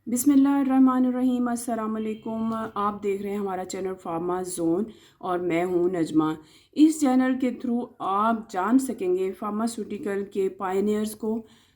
बिस्मिल्लाहिर्रहमानिर्रहीम। अस्सलाम वालेकुम। आप देख रहे हैं हमारा चैनल फार्मा जोन और मैं हूं नजमा। इस चैनल के थ्रू आप जान सकेंगे फार्मास्यूटिकल के पायनियर्स को,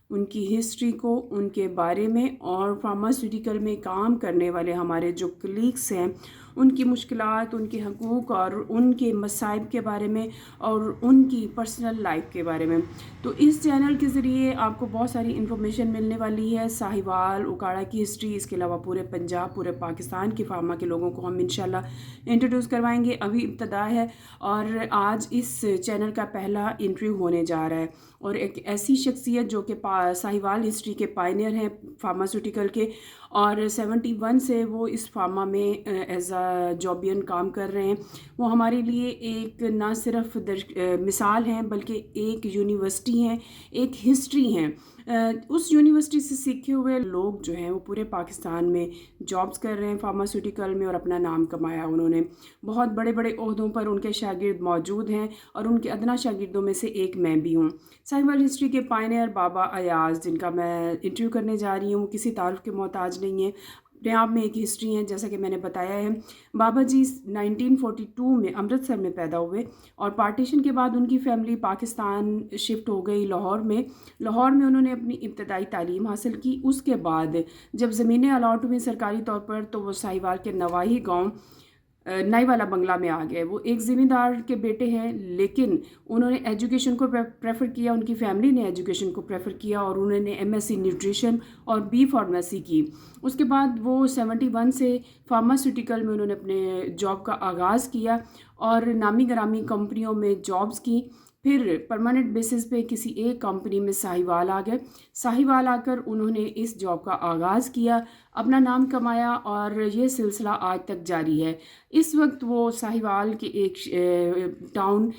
उनकी हिस्ट्री को, उनके बारे में, और फार्मास्यूटिकल में काम करने वाले हमारे जो कलीग्स हैं उनकी मुश्किलात, उनके हकूक़ और उनके मसाइब के बारे में और उनकी पर्सनल लाइफ के बारे में। तो इस चैनल के ज़रिए आपको बहुत सारी इन्फॉर्मेशन मिलने वाली है साहिवाल, उकाड़ा की हिस्ट्री, इसके अलावा पूरे पंजाब, पूरे पाकिस्तान के फार्मा के लोगों को हम इंशाल्लाह इंट्रोड्यूस करवाएंगे। अभी इब्तदा है और आज इस चैनल का पहला इंटरव्यू होने जा रहा है और एक ऐसी शख्सियत जो कि साहिवाल हिस्ट्री के पायनियर हैं फार्मास्यूटिकल के, और 71 से वो इस फार्मा में एज अ जॉबियन काम कर रहे हैं। वो हमारे लिए एक ना सिर्फ मिसाल हैं बल्कि एक यूनिवर्सिटी हैं, एक हिस्ट्री हैं। उस यूनिवर्सिटी से सीखे हुए लोग जो हैं वो पूरे पाकिस्तान में जॉब्स कर रहे हैं फार्मास्यूटिकल में और अपना नाम कमाया उन्होंने। बहुत बड़े बड़े ओहदों पर उनके शागिर्द मौजूद हैं और उनके अदना शागिर्दों में से एक मैं भी हूँ। साहिवाल हिस्ट्री के पायनियर बाबा अयाज, जिनका मैं इंटरव्यू करने जा रही हूँ, वो किसी तारुफ के मोहताज नहीं है, अपने आप में एक हिस्ट्री है। जैसा कि मैंने बताया है, बाबा जी 1942 में अमृतसर में पैदा हुए और पार्टीशन के बाद उनकी फैमिली पाकिस्तान शिफ्ट हो गई लाहौर में। लाहौर में उन्होंने अपनी इब्तदाई तालीम हासिल की। उसके बाद जब ज़मीनें अलॉट हुई सरकारी तौर पर तो वो साहिवाल के नवाही गांव नई वाला बंगला में आ गए। वो एक ज़मींदार के बेटे हैं, लेकिन उन्होंने एजुकेशन को प्रेफर किया, उनकी फैमिली ने एजुकेशन को प्रेफर किया और उन्होंने एमएससी न्यूट्रिशन और बी फार्मेसी की। उसके बाद वो 71 से फार्मास्यूटिकल में उन्होंने अपने जॉब का आगाज़ किया और नामी गरामी कंपनियों में जॉब्स की। फिर परमानेंट बेसिस पे किसी एक कंपनी में साहिवाल आ गए। साहिवाल आकर उन्होंने इस जॉब का आगाज़ किया, अपना नाम कमाया और ये सिलसिला आज तक जारी है। इस वक्त वो साहिवाल के एक टाउन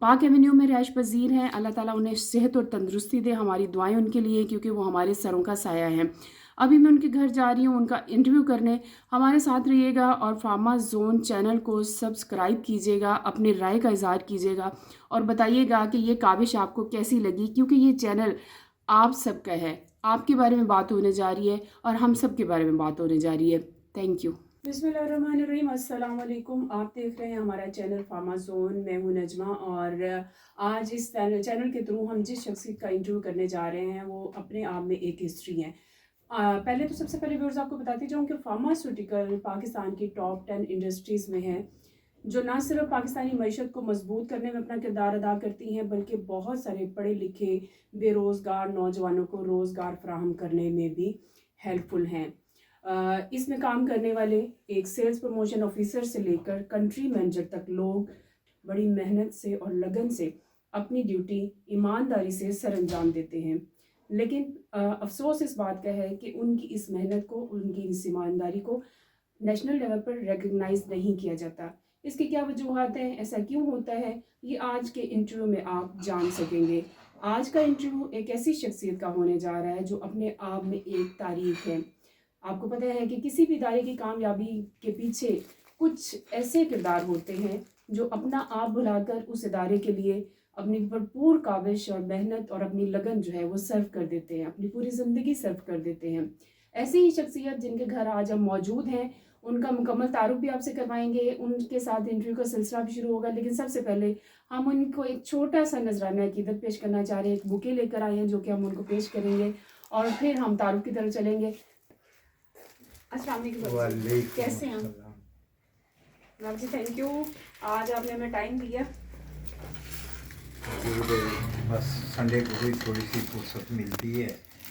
पाक एवेन्यू में रैश पजीर हैं। अल्लाह ताला उन्हें सेहत और तंदरुस्ती दे, हमारी दुआएं उनके लिए, क्योंकि वो हमारे सरों का साया है। अभी मैं उनके घर जा रही हूँ उनका इंटरव्यू करने। हमारे साथ रहिएगा और फार्मा जोन चैनल को सब्सक्राइब कीजिएगा, अपनी राय का इजहार कीजिएगा और बताइएगा कि ये काविश आपको कैसी लगी, क्योंकि ये चैनल आप सबका है। आपके बारे में बात होने जा रही है और हम सब के बारे में बात होने जा रही है। Thank you. बिस्मिल्लाहिर्रहमानिर्रहीम। अस्सलाम वालेकुम। आप देख रहे हैं हमारा चैनल फार्मा जोन। मैं हूं नजमा और आज इस चैनल के थ्रू हम जिस शख्सियत का इंटरव्यू करने जा रहे हैं वो अपने आप में एक हिस्ट्री है। पहले तो सबसे पहले व्यूअर्स आपको बताती जाऊँ कि फार्मास्यूटिकल पाकिस्तान की टॉप 10 इंडस्ट्रीज़ में है, जो ना सिर्फ पाकिस्तानी मईशत को मजबूत करने में अपना किरदार अदा करती हैं बल्कि बहुत सारे पढ़े लिखे बेरोज़गार नौजवानों को रोज़गार फराहम करने में भी हेल्पफुल हैं। इसमें काम करने वाले एक सेल्स प्रमोशन ऑफिसर से लेकर कंट्री मैनेजर तक लोग बड़ी मेहनत से और लगन से अपनी ड्यूटी ईमानदारी से सरअंजाम देते हैं। लेकिन अफसोस इस बात का है कि उनकी इस मेहनत को, उनकी इस ईमानदारी को नेशनल लेवल पर रिकग्नाइज नहीं किया जाता। इसकी क्या वजूहत हैं, ऐसा क्यों होता है, ये आज के इंटरव्यू में आप जान सकेंगे। आज का इंटरव्यू एक ऐसी शख्सियत का होने जा रहा है जो अपने आप में एक तारीफ है। आपको पता है कि किसी भी इदारे की कामयाबी के पीछे कुछ ऐसे किरदार होते हैं जो अपना आप भुलाकर उस इदारे के लिए अपनी भरपूर काविश और मेहनत और अपनी लगन जो है वो सर्व कर देते हैं, अपनी पूरी ज़िंदगी सर्व कर देते हैं। ऐसी ही शख्सियत जिनके घर आज हम मौजूद हैं, उनका मुकम्मल तारुफ भी आपसे करवाएंगे, उनके साथ इंटरव्यू का सिलसिला भी शुरू होगा। लेकिन सबसे पहले हम उनको एक छोटा सा नजराना अकीदत पेश करना चाह रहे हैं। एक बुके लेकर आए हैं जो कि हम उनको पेश करेंगे और फिर हम तारुफ की तरफ चलेंगे। अस्सलाम वालेकुम, कैसे हैं आप जी? थैंक यू, आज आपने हमें टाइम दिया। बस संडे को भी थोड़ी सी फुर्सत मिलती है,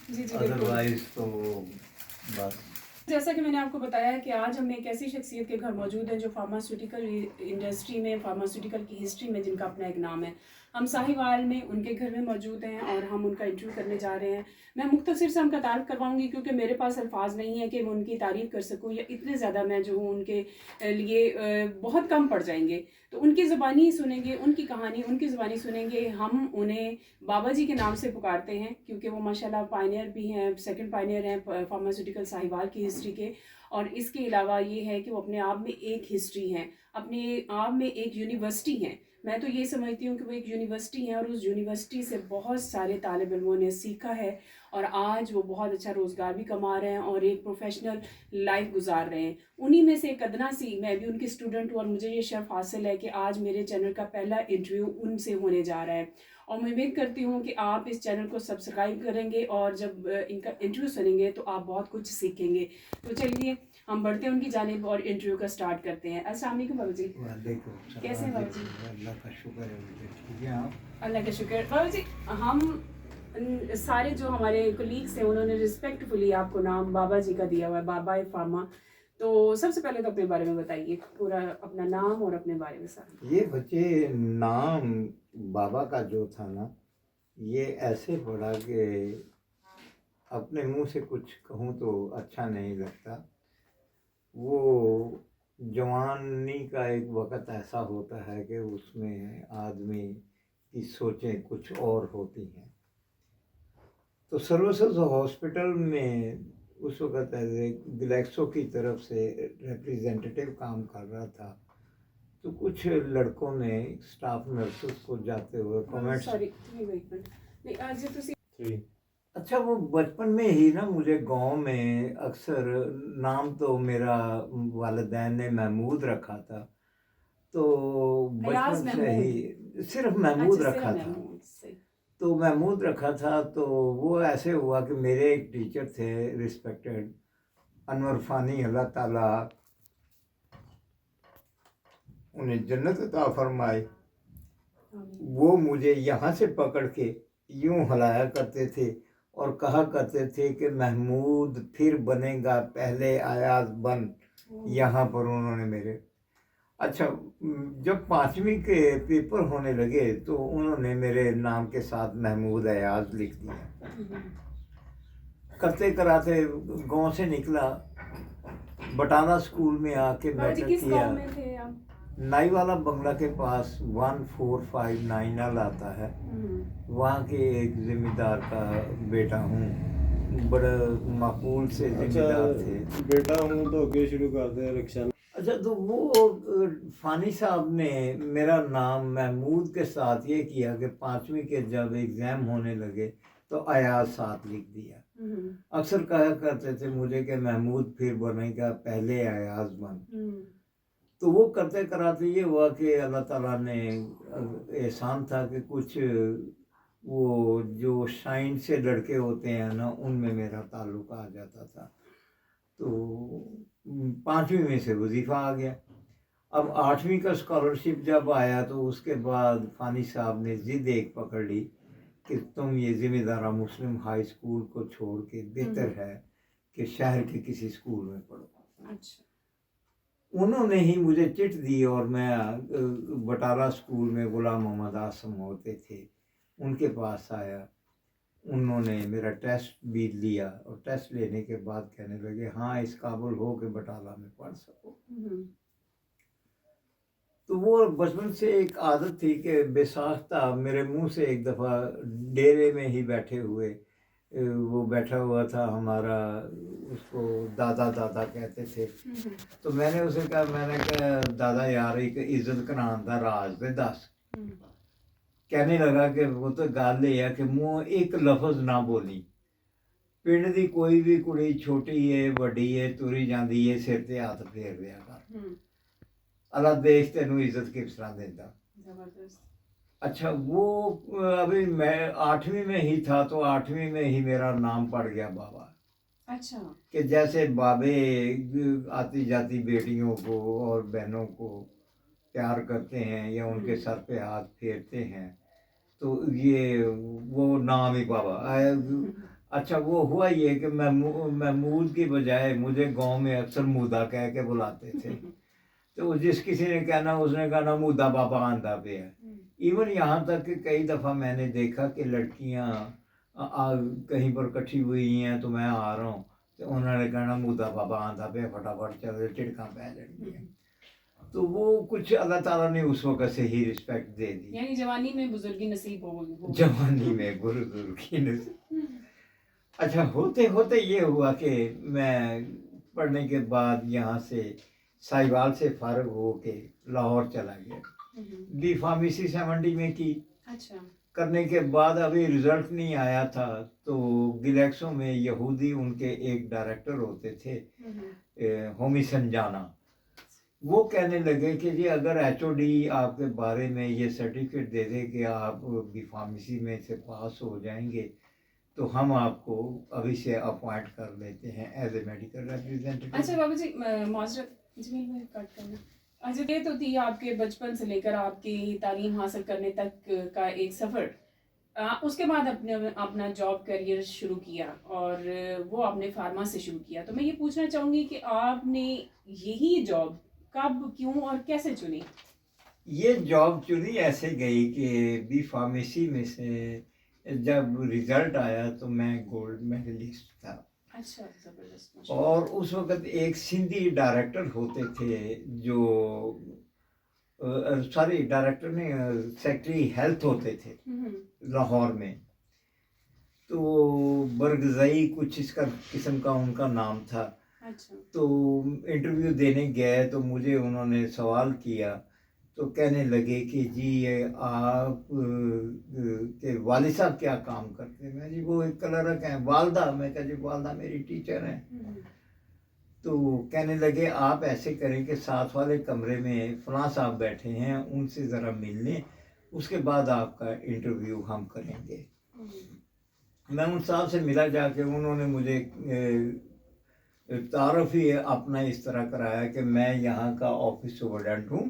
जी जी, अदरवाइज तो बस। जैसा कि मैंने आपको बताया है कि आज हम एक ऐसी शख्सियत के घर मौजूद हैं जो फार्मास्यूटिकल इंडस्ट्री में, फार्मास्यूटिकल की हिस्ट्री में जिनका अपना एक नाम है। हम साहिवाल में उनके घर में मौजूद हैं और हम उनका इंटरव्यू करने जा रहे हैं। मैं मुख्तसर से उनका तारीफ़ करवाऊंगी क्योंकि मेरे पास अल्फाज नहीं है कि मैं उनकी तारीफ़ कर सकूं, या इतने ज़्यादा मैं जो हूँ उनके लिए बहुत कम पड़ जाएंगे। तो उनकी ज़बानी ही सुनेंगे, उनकी कहानी उनकी ज़बानी सुनेंगे। हम उन्हें बाबा जी के नाम से पुकारते हैं क्योंकि वो माशाल्लाह पायनियर भी हैं, सेकंड पायनियर हैं फार्मास्यूटिकल साहिवाल की हिस्ट्री के। और इसके अलावा ये है कि वो अपने आप में एक हिस्ट्री हैं, अपने आप में एक यूनिवर्सिटी हैं। मैं तो ये समझती हूँ कि वो एक यूनिवर्सिटी है और उस यूनिवर्सिटी से बहुत सारे तालिब इल्मों ने सीखा है और आज वो बहुत अच्छा रोज़गार भी कमा रहे हैं और एक प्रोफेशनल लाइफ गुजार रहे हैं। उन्हीं में से एक अदना सी, मैं भी उनकी स्टूडेंट हूँ और मुझे ये शर्फ हासिल है कि आज मेरे चैनल का पहला इंटरव्यू उनसे होने जा रहा है। और मैं उम्मीद करती हूँ कि आप इस चैनल को सब्सक्राइब करेंगे और जब इनका इंटरव्यू सुनेंगे तो आप बहुत कुछ सीखेंगे। तो चलिए हम बढ़ते हैं उनकी जानिब और इंटरव्यू का स्टार्ट करते हैं। अस्सलाम वालेकुम बाबू जी। वालेकुम सलाम। कैसे हैं बाबू जी? अल्लाह का शुक्र है, मुझे ठीक है आप? अल्लाह का शुक्र। बाबू जी, हम सारे जो हमारे कोलीग्स हैं उन्होंने रिस्पेक्टफुली आपको नाम बाबा जी का दिया हुआ है, बाबा फार्मा। तो सबसे पहले तो अपने बारे में बताइए, पूरा अपना नाम और अपने बारे में सारा। ये बच्चे, नाम बाबा का जो था ना, ये ऐसे पड़ा कि अपने मुंह से कुछ कहूँ तो अच्छा नहीं लगता। वो जवानी का एक वक़्त ऐसा होता है कि उसमें आदमी की सोचें कुछ और होती हैं। तो सर्विसेज हॉस्पिटल में उस वक़्त ग्लेक्सो की तरफ से रिप्रेजेंटेटिव काम कर रहा था। तो कुछ लड़कों ने स्टाफ नर्सेस को जाते हुए कमेंट्स। Sorry, wait minute. नहीं, आज ये तो अच्छा, वो बचपन में ही ना मुझे गांव में अक्सर, नाम तो मेरा वालिदैन ने महमूद रखा था, तो अयाज बचपन से महमूद। ही सिर्फ महमूद अच्छा, रखा सिर्फ था। महमूद से। तो महमूद रखा था, तो वो ऐसे हुआ कि मेरे एक टीचर थे रिस्पेक्टेड, अनवर फ़ानी, अल्लाह ताला उन्हें जन्नत अता फरमाए। वो मुझे यहाँ से पकड़ के यूं हिलाया करते थे और कहा करते थे कि महमूद फिर बनेगा, पहले आयाज बन। यहाँ पर उन्होंने मेरे, अच्छा, जब 5वीं के पेपर होने लगे तो उन्होंने मेरे नाम के साथ महमूद अयाज लिख दिया। करते कराते गांव से निकला, बटाला स्कूल में आके मैट्रिक किस किया। गांव में थे आप? नाई वाला बंगला के पास 1459 आता है, वहाँ के एक जिम्मेदार का बेटा हूँ। बड़ा माकूल से जिम्मेदार थे। बेटा हूँ तो आगे शुरू करते हैं रिक्शा। अच्छा, तो वो फानी साहब ने मेरा नाम महमूद के साथ ये किया कि 5वीं के जब एग्ज़ाम होने लगे तो अयाज साथ लिख दिया। अक्सर कहा करते थे मुझे कि महमूद फिर बनेगा, पहले अयाज बन। तो वो करते कराते ये हुआ कि अल्लाह ताला ने एहसान था कि कुछ वो जो शाइन से लड़के होते हैं ना, उनमें मेरा ताल्लुक आ जाता था। तो 5वीं में से वजीफ़ा आ गया। अब 8वीं का स्कॉलरशिप जब आया तो उसके बाद फ़ानी साहब ने ज़िद एक पकड़ ली कि तुम ये ज़िम्मेदारा मुस्लिम हाई स्कूल को छोड़ के बेहतर है कि शहर के किसी स्कूल में पढ़ो। अच्छा। उन्होंने ही मुझे चिट दी और मैं बटाला स्कूल में गुलाम मोहम्मद आसम होते थे, उनके पास आया। उन्होंने मेरा टेस्ट भी लिया और टेस्ट लेने के बाद कहने लगे हाँ, इस काबिल हो कि बटाला में पढ़ सको। तो वो बचपन से एक आदत थी कि बेसाख्ता मेरे मुंह से एक दफ़ा डेरे में ही बैठे हुए, वो बैठा हुआ था हमारा, उसको दादा दादा कहते थे। तो मैंने उसे कहा, मैंने कहा दादा यार एक इज्जत कराने का राज दे दस। कहने लगा कि वो तो गल ये है कि मुँह एक लफ्ज़ ना बोली, पिंड दी कोई भी कुड़ी छोटी है वड्डी है तुरी जाती है सिर ते हाथ फेर दिया कर, अल्लाह देख तेनू इज्जत किस तरह देता। अच्छा, वो अभी मैं 8वीं में ही था तो 8वीं में ही मेरा नाम पड़ गया बाबा। अच्छा। कि जैसे बाबे आती जाती बेटियों को और बहनों को प्यार करते हैं या उनके सर पे हाथ फेरते हैं, तो ये वो नाम ही बाबा। अच्छा, वो हुआ ये कि महमूद की बजाय मुझे गांव में अक्सर मूदा कह के बुलाते थे। तो जिस किसी ने कहना उसने कहना मूदा बाबा आंदा पे है। इवन यहाँ तक कि कई दफ़ा मैंने देखा कि लड़कियाँ कहीं पर इकट्ठी हुई हैं तो मैं आ रहा हूँ तो उन्होंने कहना मूदा बाबा आंदा पे, फटाफट चल चिड़का पै जाएंगी। तो वो कुछ अल्लाह ताला ने उस वक़्त से ही रिस्पेक्ट दे दी। यानी जवानी में बुजुर्गी नसीब हो जवानी में बुजुर्गी नसीब। अच्छा, होते होते ये हुआ कि मैं पढ़ने के बाद यहाँ से साहिवाल से फारग हो के लाहौर चला गया। बी फार्मेसी 70 में की। अच्छा। करने के बाद अभी रिजल्ट नहीं आया था, तो गिलेक्सो में यहूदी उनके एक डायरेक्टर होते थे, होमी संजाना, वो कहने लगे कि जी अगर एचओडी आपके बारे में ये सर्टिफिकेट दे दे कि आप बी फार्मेसी में से पास हो जाएंगे, तो हम आपको अभी से अपॉइंट कर लेते हैं एज ए मेडिकल रिप्रेजेंटेटिव। अच्छा बाबू जी, माजरत जी मैं कट करना। अच्छा, ये तो थी आपके बचपन से लेकर आपकी तालीम हासिल करने तक का एक सफ़र। उसके बाद अपने अपना जॉब करियर शुरू किया और वो आपने फार्मा से शुरू किया। तो मैं ये पूछना चाहूँगी कि आपने यही जॉब कब, क्यों और कैसे चुनी? ये जॉब चुनी ऐसे गई कि बी फार्मेसी में से जब रिजल्ट आया तो मैं गोल्ड मेडलिस्ट था। अच्छा, ज़बरदस्त। और उस वक़्त एक सिंधी डायरेक्टर होते थे जो सॉरी डायरेक्टर ने सेक्रेटरी हेल्थ होते थे लाहौर में, तो बरगज़ई कुछ इसका किस्म का उनका नाम था। अच्छा। तो इंटरव्यू देने गए तो मुझे उन्होंने सवाल किया, तो कहने लगे कि जी ये आप के वालिद साहब क्या काम करते हैं? मैं जी वो एक क्लर्क हैं। वालदा? मैं कहा जी वालदा मेरी टीचर हैं। तो कहने लगे आप ऐसे करें कि साथ वाले कमरे में फलां साहब बैठे हैं, उनसे ज़रा मिल लें, उसके बाद आपका इंटरव्यू हम करेंगे। मैं उन साहब से मिला जाके, उन्होंने मुझे तारुफ ही अपना इस तरह कराया कि मैं यहाँ का ऑफिस सुपरडेंट हूँ,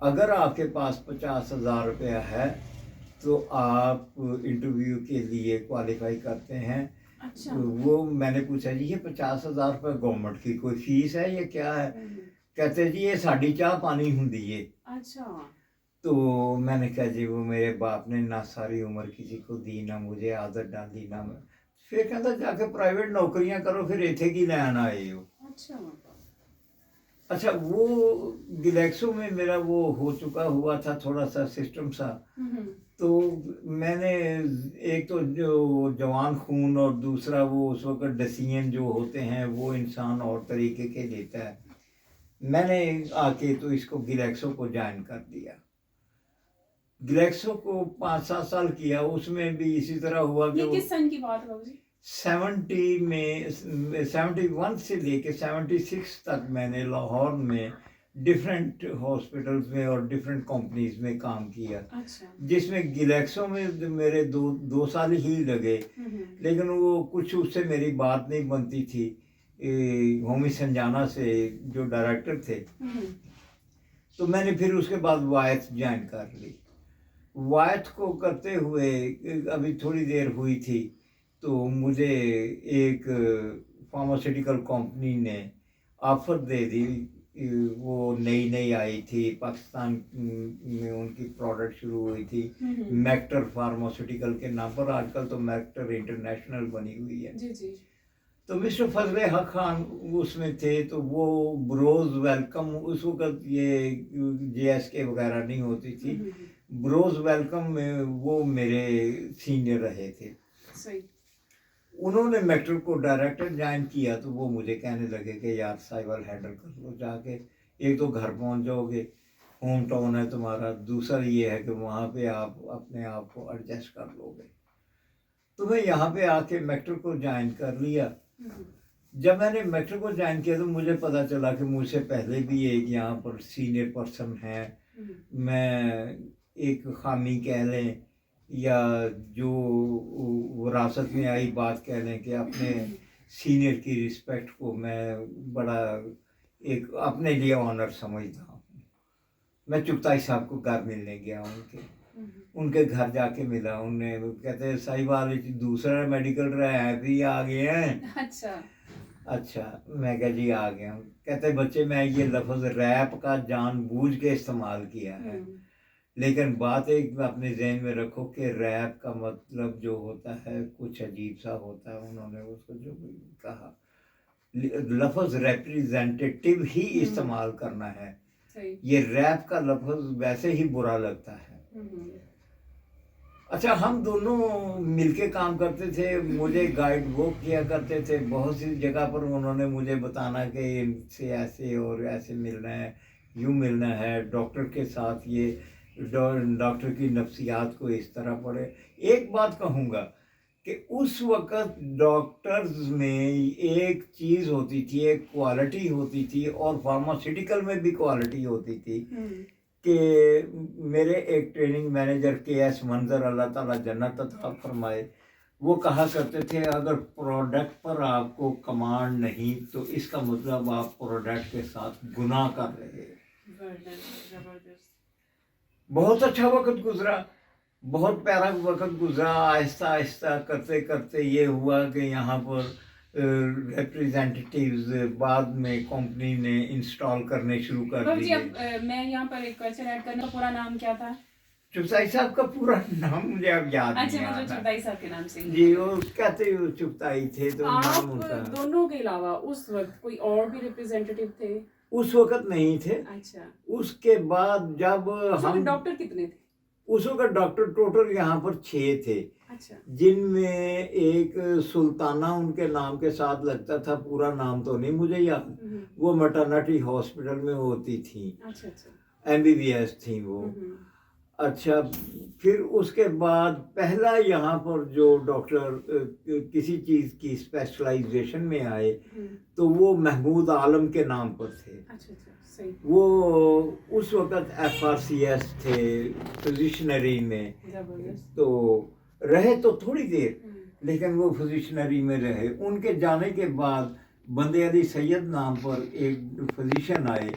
अगर आपके पास 50,000 रुपया है तो आप इंटरव्यू के लिए क्वालिफाई करते हैं। अच्छा। तो वो मैंने पूछा जी ये 50,000 रुपये गवर्नमेंट की कोई फीस है या क्या है? कहते जी ये साड़ी चाह पानी होंगी है। अच्छा। तो मैंने कहा जी वो मेरे बाप ने ना सारी उम्र किसी को दी, ना मुझे आदत डाली, ना मैं। फिर कहता जाके प्राइवेट नौकरियां करो, फिर इथे की लैन आए हो। अच्छा, वो गिलेक्सो में मेरा वो हो चुका हुआ था थोड़ा सा सिस्टम सा, तो मैंने एक तो जो जवान खून और दूसरा वो उस वक्त डिसीजन जो होते हैं वो इंसान और तरीके के लेता है। मैंने आके तो इसको गिलेक्सो को ज्वाइन कर दिया। गिलेक्सो को 5-7 साल किया, उसमें भी इसी तरह हुआ कि ये किस सन की बात है बाबू जी? 70 में 71 से लेके 76 तक मैंने लाहौर में डिफरेंट हॉस्पिटल्स में और डिफरेंट कंपनीज में काम किया। अच्छा। जिसमें गिलेक्सो में मेरे दो साल ही लगे, लेकिन वो कुछ उससे मेरी बात नहीं बनती थी होमी संजाना से जो डायरेक्टर थे। तो मैंने फिर उसके बाद वायथ ज्वाइन कर ली। वायथ को करते हुए अभी थोड़ी देर हुई थी तो मुझे एक फार्मास्यूटिकल कंपनी ने ऑफर दे दी। वो नई आई थी, पाकिस्तान में उनकी प्रोडक्ट शुरू हुई थी मैक्टर फार्मास्यूटिकल के नाम पर। आजकल तो मैक्टर इंटरनेशनल बनी हुई है। जी जी। तो मिस्टर फजले हक खान उसमें थे, तो वो ब्रोज वेलकम, उस वक्त ये JSK वगैरह नहीं होती थी, ब्रोज वेलकम में वो मेरे सीनियर रहे थे। सही। उन्होंने मेट्रो को डायरेक्टर ज्वाइन किया तो वो मुझे कहने लगे कि यार साइबर हैंडल कर लो जाके, एक तो घर पहुंच जाओगे, होम टाउन है तुम्हारा, दूसरा ये है कि वहाँ पे आप अपने आप को एडजस्ट कर लोगे। तो मैं यहाँ पे आके मेट्रो को ज्वाइन कर लिया। जब मैंने मेट्रो को ज्वाइन किया तो मुझे पता चला कि मुझसे पहले भी एक यहाँ पर सीनियर पर्सन है। मैं एक खामी कह लें या जो विरासत में आई बात कह लें कि अपने सीनियर की रिस्पेक्ट को मैं बड़ा एक अपने लिए ऑनर समझता हूँ। मैं चुगताई साहब को घर मिलने गया, उनके घर जाके मिला। उन्हें कहते साहिबाल दूसरा मेडिकल रैप ही आ गए हैं। अच्छा, मैं कहा जी आ गया हूँ। कहते बच्चे मैं ये लफ्ज़ रैप का जानबूझ के इस्तेमाल किया है, लेकिन बात एक अपने जहन में रखो कि रैप का मतलब जो होता है कुछ अजीब सा होता है। उन्होंने उसको जो कहा लफ्ज़ रिप्रेजेंटेटिव ही इस्तेमाल करना है। ये रैप का लफ्ज़ वैसे ही बुरा लगता है। अच्छा, हम दोनों मिलके काम करते थे, मुझे गाइड वो किया करते थे। बहुत सी जगह पर उन्होंने मुझे बताना कि इनसे ऐसे और ऐसे मिलना है, यूँ मिलना है, डॉक्टर के साथ ये डॉक्टर की नफ्सियात को इस तरह पढ़े। एक बात कहूँगा कि उस वक़्त डॉक्टर्स में एक चीज़ होती थी, एक क्वालिटी होती थी, और फार्मास्यूटिकल में भी क्वालिटी होती थी कि मेरे एक ट्रेनिंग मैनेजर के.एस. मंजर, अल्लाह ताला जन्नत अता फरमाए, वो कहा करते थे अगर प्रोडक्ट पर आपको कमांड नहीं तो इसका मतलब आप प्रोडक्ट के साथ गुनाह कर रहे हैं। बहुत अच्छा वक्त गुजरा, बहुत प्यारा वक्त गुजरा। आहिस्ता आहिस्ता करते करते ये हुआ कि यहाँ पर रिप्रेजेंटेटिव्स बाद में कंपनी ने इंस्टॉल करने शुरू कर दिए। मैं यहाँ पर एक क्वेश्चन ऐड करना, पूरा नाम क्या था? चुगताई साहब का पूरा नाम मुझे अब याद नहीं अच्छा, आ मुझे रहा। चुगताई साहब के नाम से ही। जी, वो कहते वो चुगताई थे, तो नाम आप उनका। दोनों के अलावा उस वक्त कोई और भी रिप्रेजेंटेटिव थे? उस वक्त नहीं थे। अच्छा, उसके बाद जब हम डॉक्टर कितने थे? उस वक्त डॉक्टर टोटल यहाँ पर 6 थे, अच्छा, जिनमें एक सुल्ताना उनके नाम के साथ लगता था, पूरा नाम तो नहीं मुझे याद, वो मैटरनिटी हॉस्पिटल में होती थी। अच्छा अच्छा, MBBS थी वो। अच्छा, फिर उसके बाद पहला यहाँ पर जो डॉक्टर किसी चीज़ की स्पेशलाइजेशन में आए तो वो महमूद आलम के नाम पर थे। अच्छा अच्छा, सही। वो उस वक़्त FRCS थे फिजिशनरी में, तो रहे तो थोड़ी देर, लेकिन वो फिजिशनरी में रहे। उनके जाने के बाद बंदे अली सैयद नाम पर एक फिजिशियन आए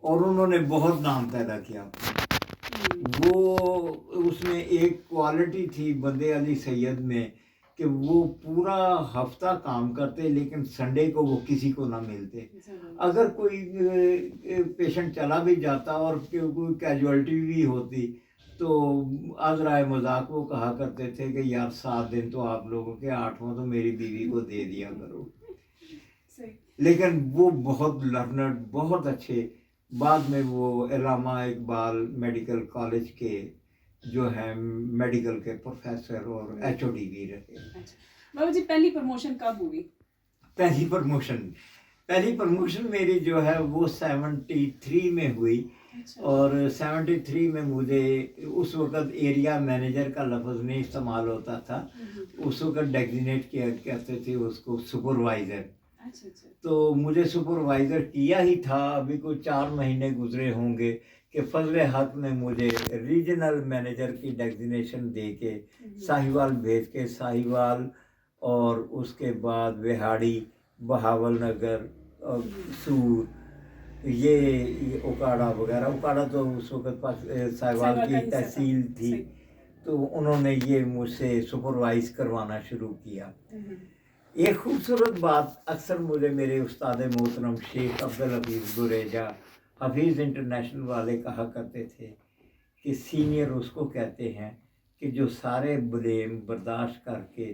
और उन्होंने बहुत नाम पैदा किया। वो उसमें एक क्वालिटी थी बंदे अली सैयद में कि वो पूरा हफ्ता काम करते लेकिन संडे को वो किसी को ना मिलते। अगर कोई पेशेंट चला भी जाता और कोई कैजुअलिटी भी होती तो आज़राए मजाक वो कहा करते थे कि यार 7 दिन तो आप लोगों के, 8वां तो मेरी बीवी को दे दिया करो। लेकिन वो बहुत लर्नर्ड, बहुत अच्छे। बाद में वो इलामा इकबाल मेडिकल कॉलेज के जो है मेडिकल के प्रोफेसर और HOD भी रहे। बाबा जी, पहली प्रमोशन कब हुई? पहली प्रमोशन मेरी जो है वो 73 में हुई। अच्छा। और 73 में मुझे उस वक़्त एरिया मैनेजर का लफ्ज़ नहीं इस्तेमाल होता था, उस वक़्त डेजिग्नेट किया कहते थे उसको सुपरवाइज़र। अच्छा अच्छा। तो मुझे सुपरवाइज़र किया ही था, अभी कोई 4 महीने गुजरे होंगे कि फजल हक ने मुझे रीजनल मैनेजर की डेजिग्नेशन दे के साहिवाल भेज के, साहिवाल और उसके बाद विहाड़ी, बहावल नगर और सूर, ये उकाड़ा वगैरह। उकाड़ा तो उस वक़्त पास साहिवाल की तहसील थी, तो उन्होंने ये मुझसे सुपरवाइज़ करवाना शुरू किया। एक खूबसूरत बात अक्सर मुझे मेरे उस्ताद मोहतरम शेख अब्दुल हफीज़ गुरेजा, हफीज़ इंटरनेशनल वाले कहा करते थे कि सीनियर उसको कहते हैं कि जो सारे ब्लेम बर्दाश्त करके,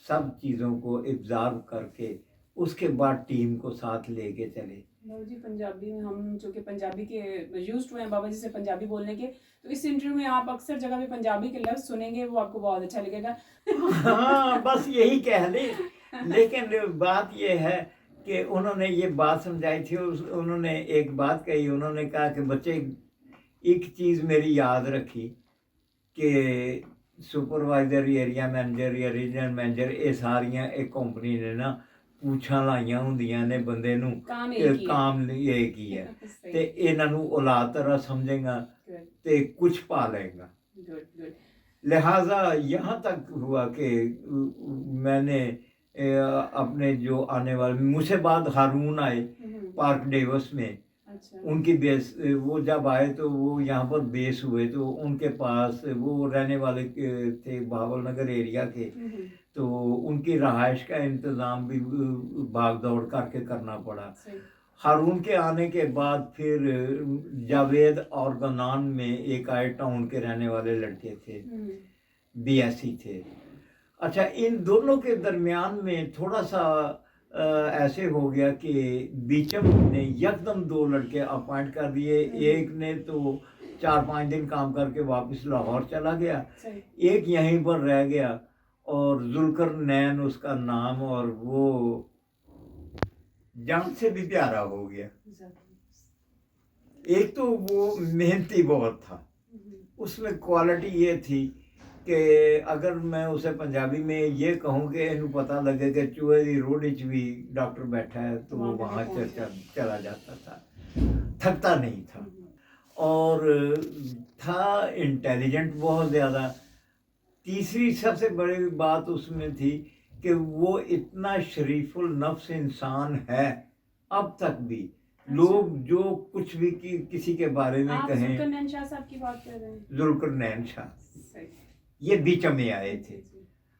सब चीज़ों को ऑब्ज़र्व करके, उसके बाद टीम को साथ लेके चले। बाबा जी, पंजाबी में हम जो कि पंजाबी के यूज्ड हुए हैं बाबा जी से पंजाबी बोलने के, तो इस इंटरव्यू में आप अक्सर जगह पे पंजाबी के लफ्ज़ सुनेंगे, वो आपको बहुत अच्छा लगेगा। हाँ, बस यही कह दे। लेकिन बात ये है कि उन्होंने ये बात समझाई थी, उन्होंने एक बात कही, उन्होंने कहा कि बच्चे एक चीज़ मेरी याद रखी कि सुपरवाइज़र, एरिया मैनेजर या रीजनल मैनेजर, ये सारियां एक कंपनी ने ना पूछां लाइयां हुंदियां ने बंदे नूं कि काम ये की है ते इन्हां नूं औलाद तरह समझेगा ते कुछ पा लेगा। लिहाजा यहाँ तक हुआ कि मैंने अपने जो आने वाले, मुझसे बाद हारून आए पार्क डेवस में। अच्छा। उनकी बेस, वो जब आए तो वो यहाँ पर बेस हुए, तो उनके पास वो रहने वाले थे बहावल नगर एरिया के, तो उनकी रहाइश का इंतज़ाम भी भाग दौड़ करके करना पड़ा। हारून के आने के बाद फिर जावेद और गनान में एक आए, टाउन के रहने वाले लड़के थे, BSc थे। अच्छा, इन दोनों के दरमियान में थोड़ा सा ऐसे हो गया कि बीचम ने यकदम 2 लड़के अपॉइंट कर दिए। एक ने तो 4-5 दिन काम करके वापस लाहौर चला गया, एक यहीं पर रह गया, और जुल्करनैन उसका नाम, और वो जान से भी प्यारा हो गया। एक तो वो मेहनती बहुत था, उसमें क्वालिटी ये थी कि अगर मैं उसे पंजाबी में ये कहूँ कि इन्हें पता लगे कि चूहे की रोड विच भी डॉक्टर बैठा है तो वो वहाँ पे वहाँ पहुँच चला जाता था, थकता नहीं था। और था इंटेलिजेंट बहुत ज़्यादा। तीसरी सबसे बड़ी बात उसमें थी कि वो इतना शरीफुल नफ्स इंसान है अब तक भी। लोग जो कुछ भी किसी के बारे में आप कहें, जुल्करनैन शाह साहब की बात कर रहे हैं? जुल्करनैन शाह, सही। ये बीच में आए थे।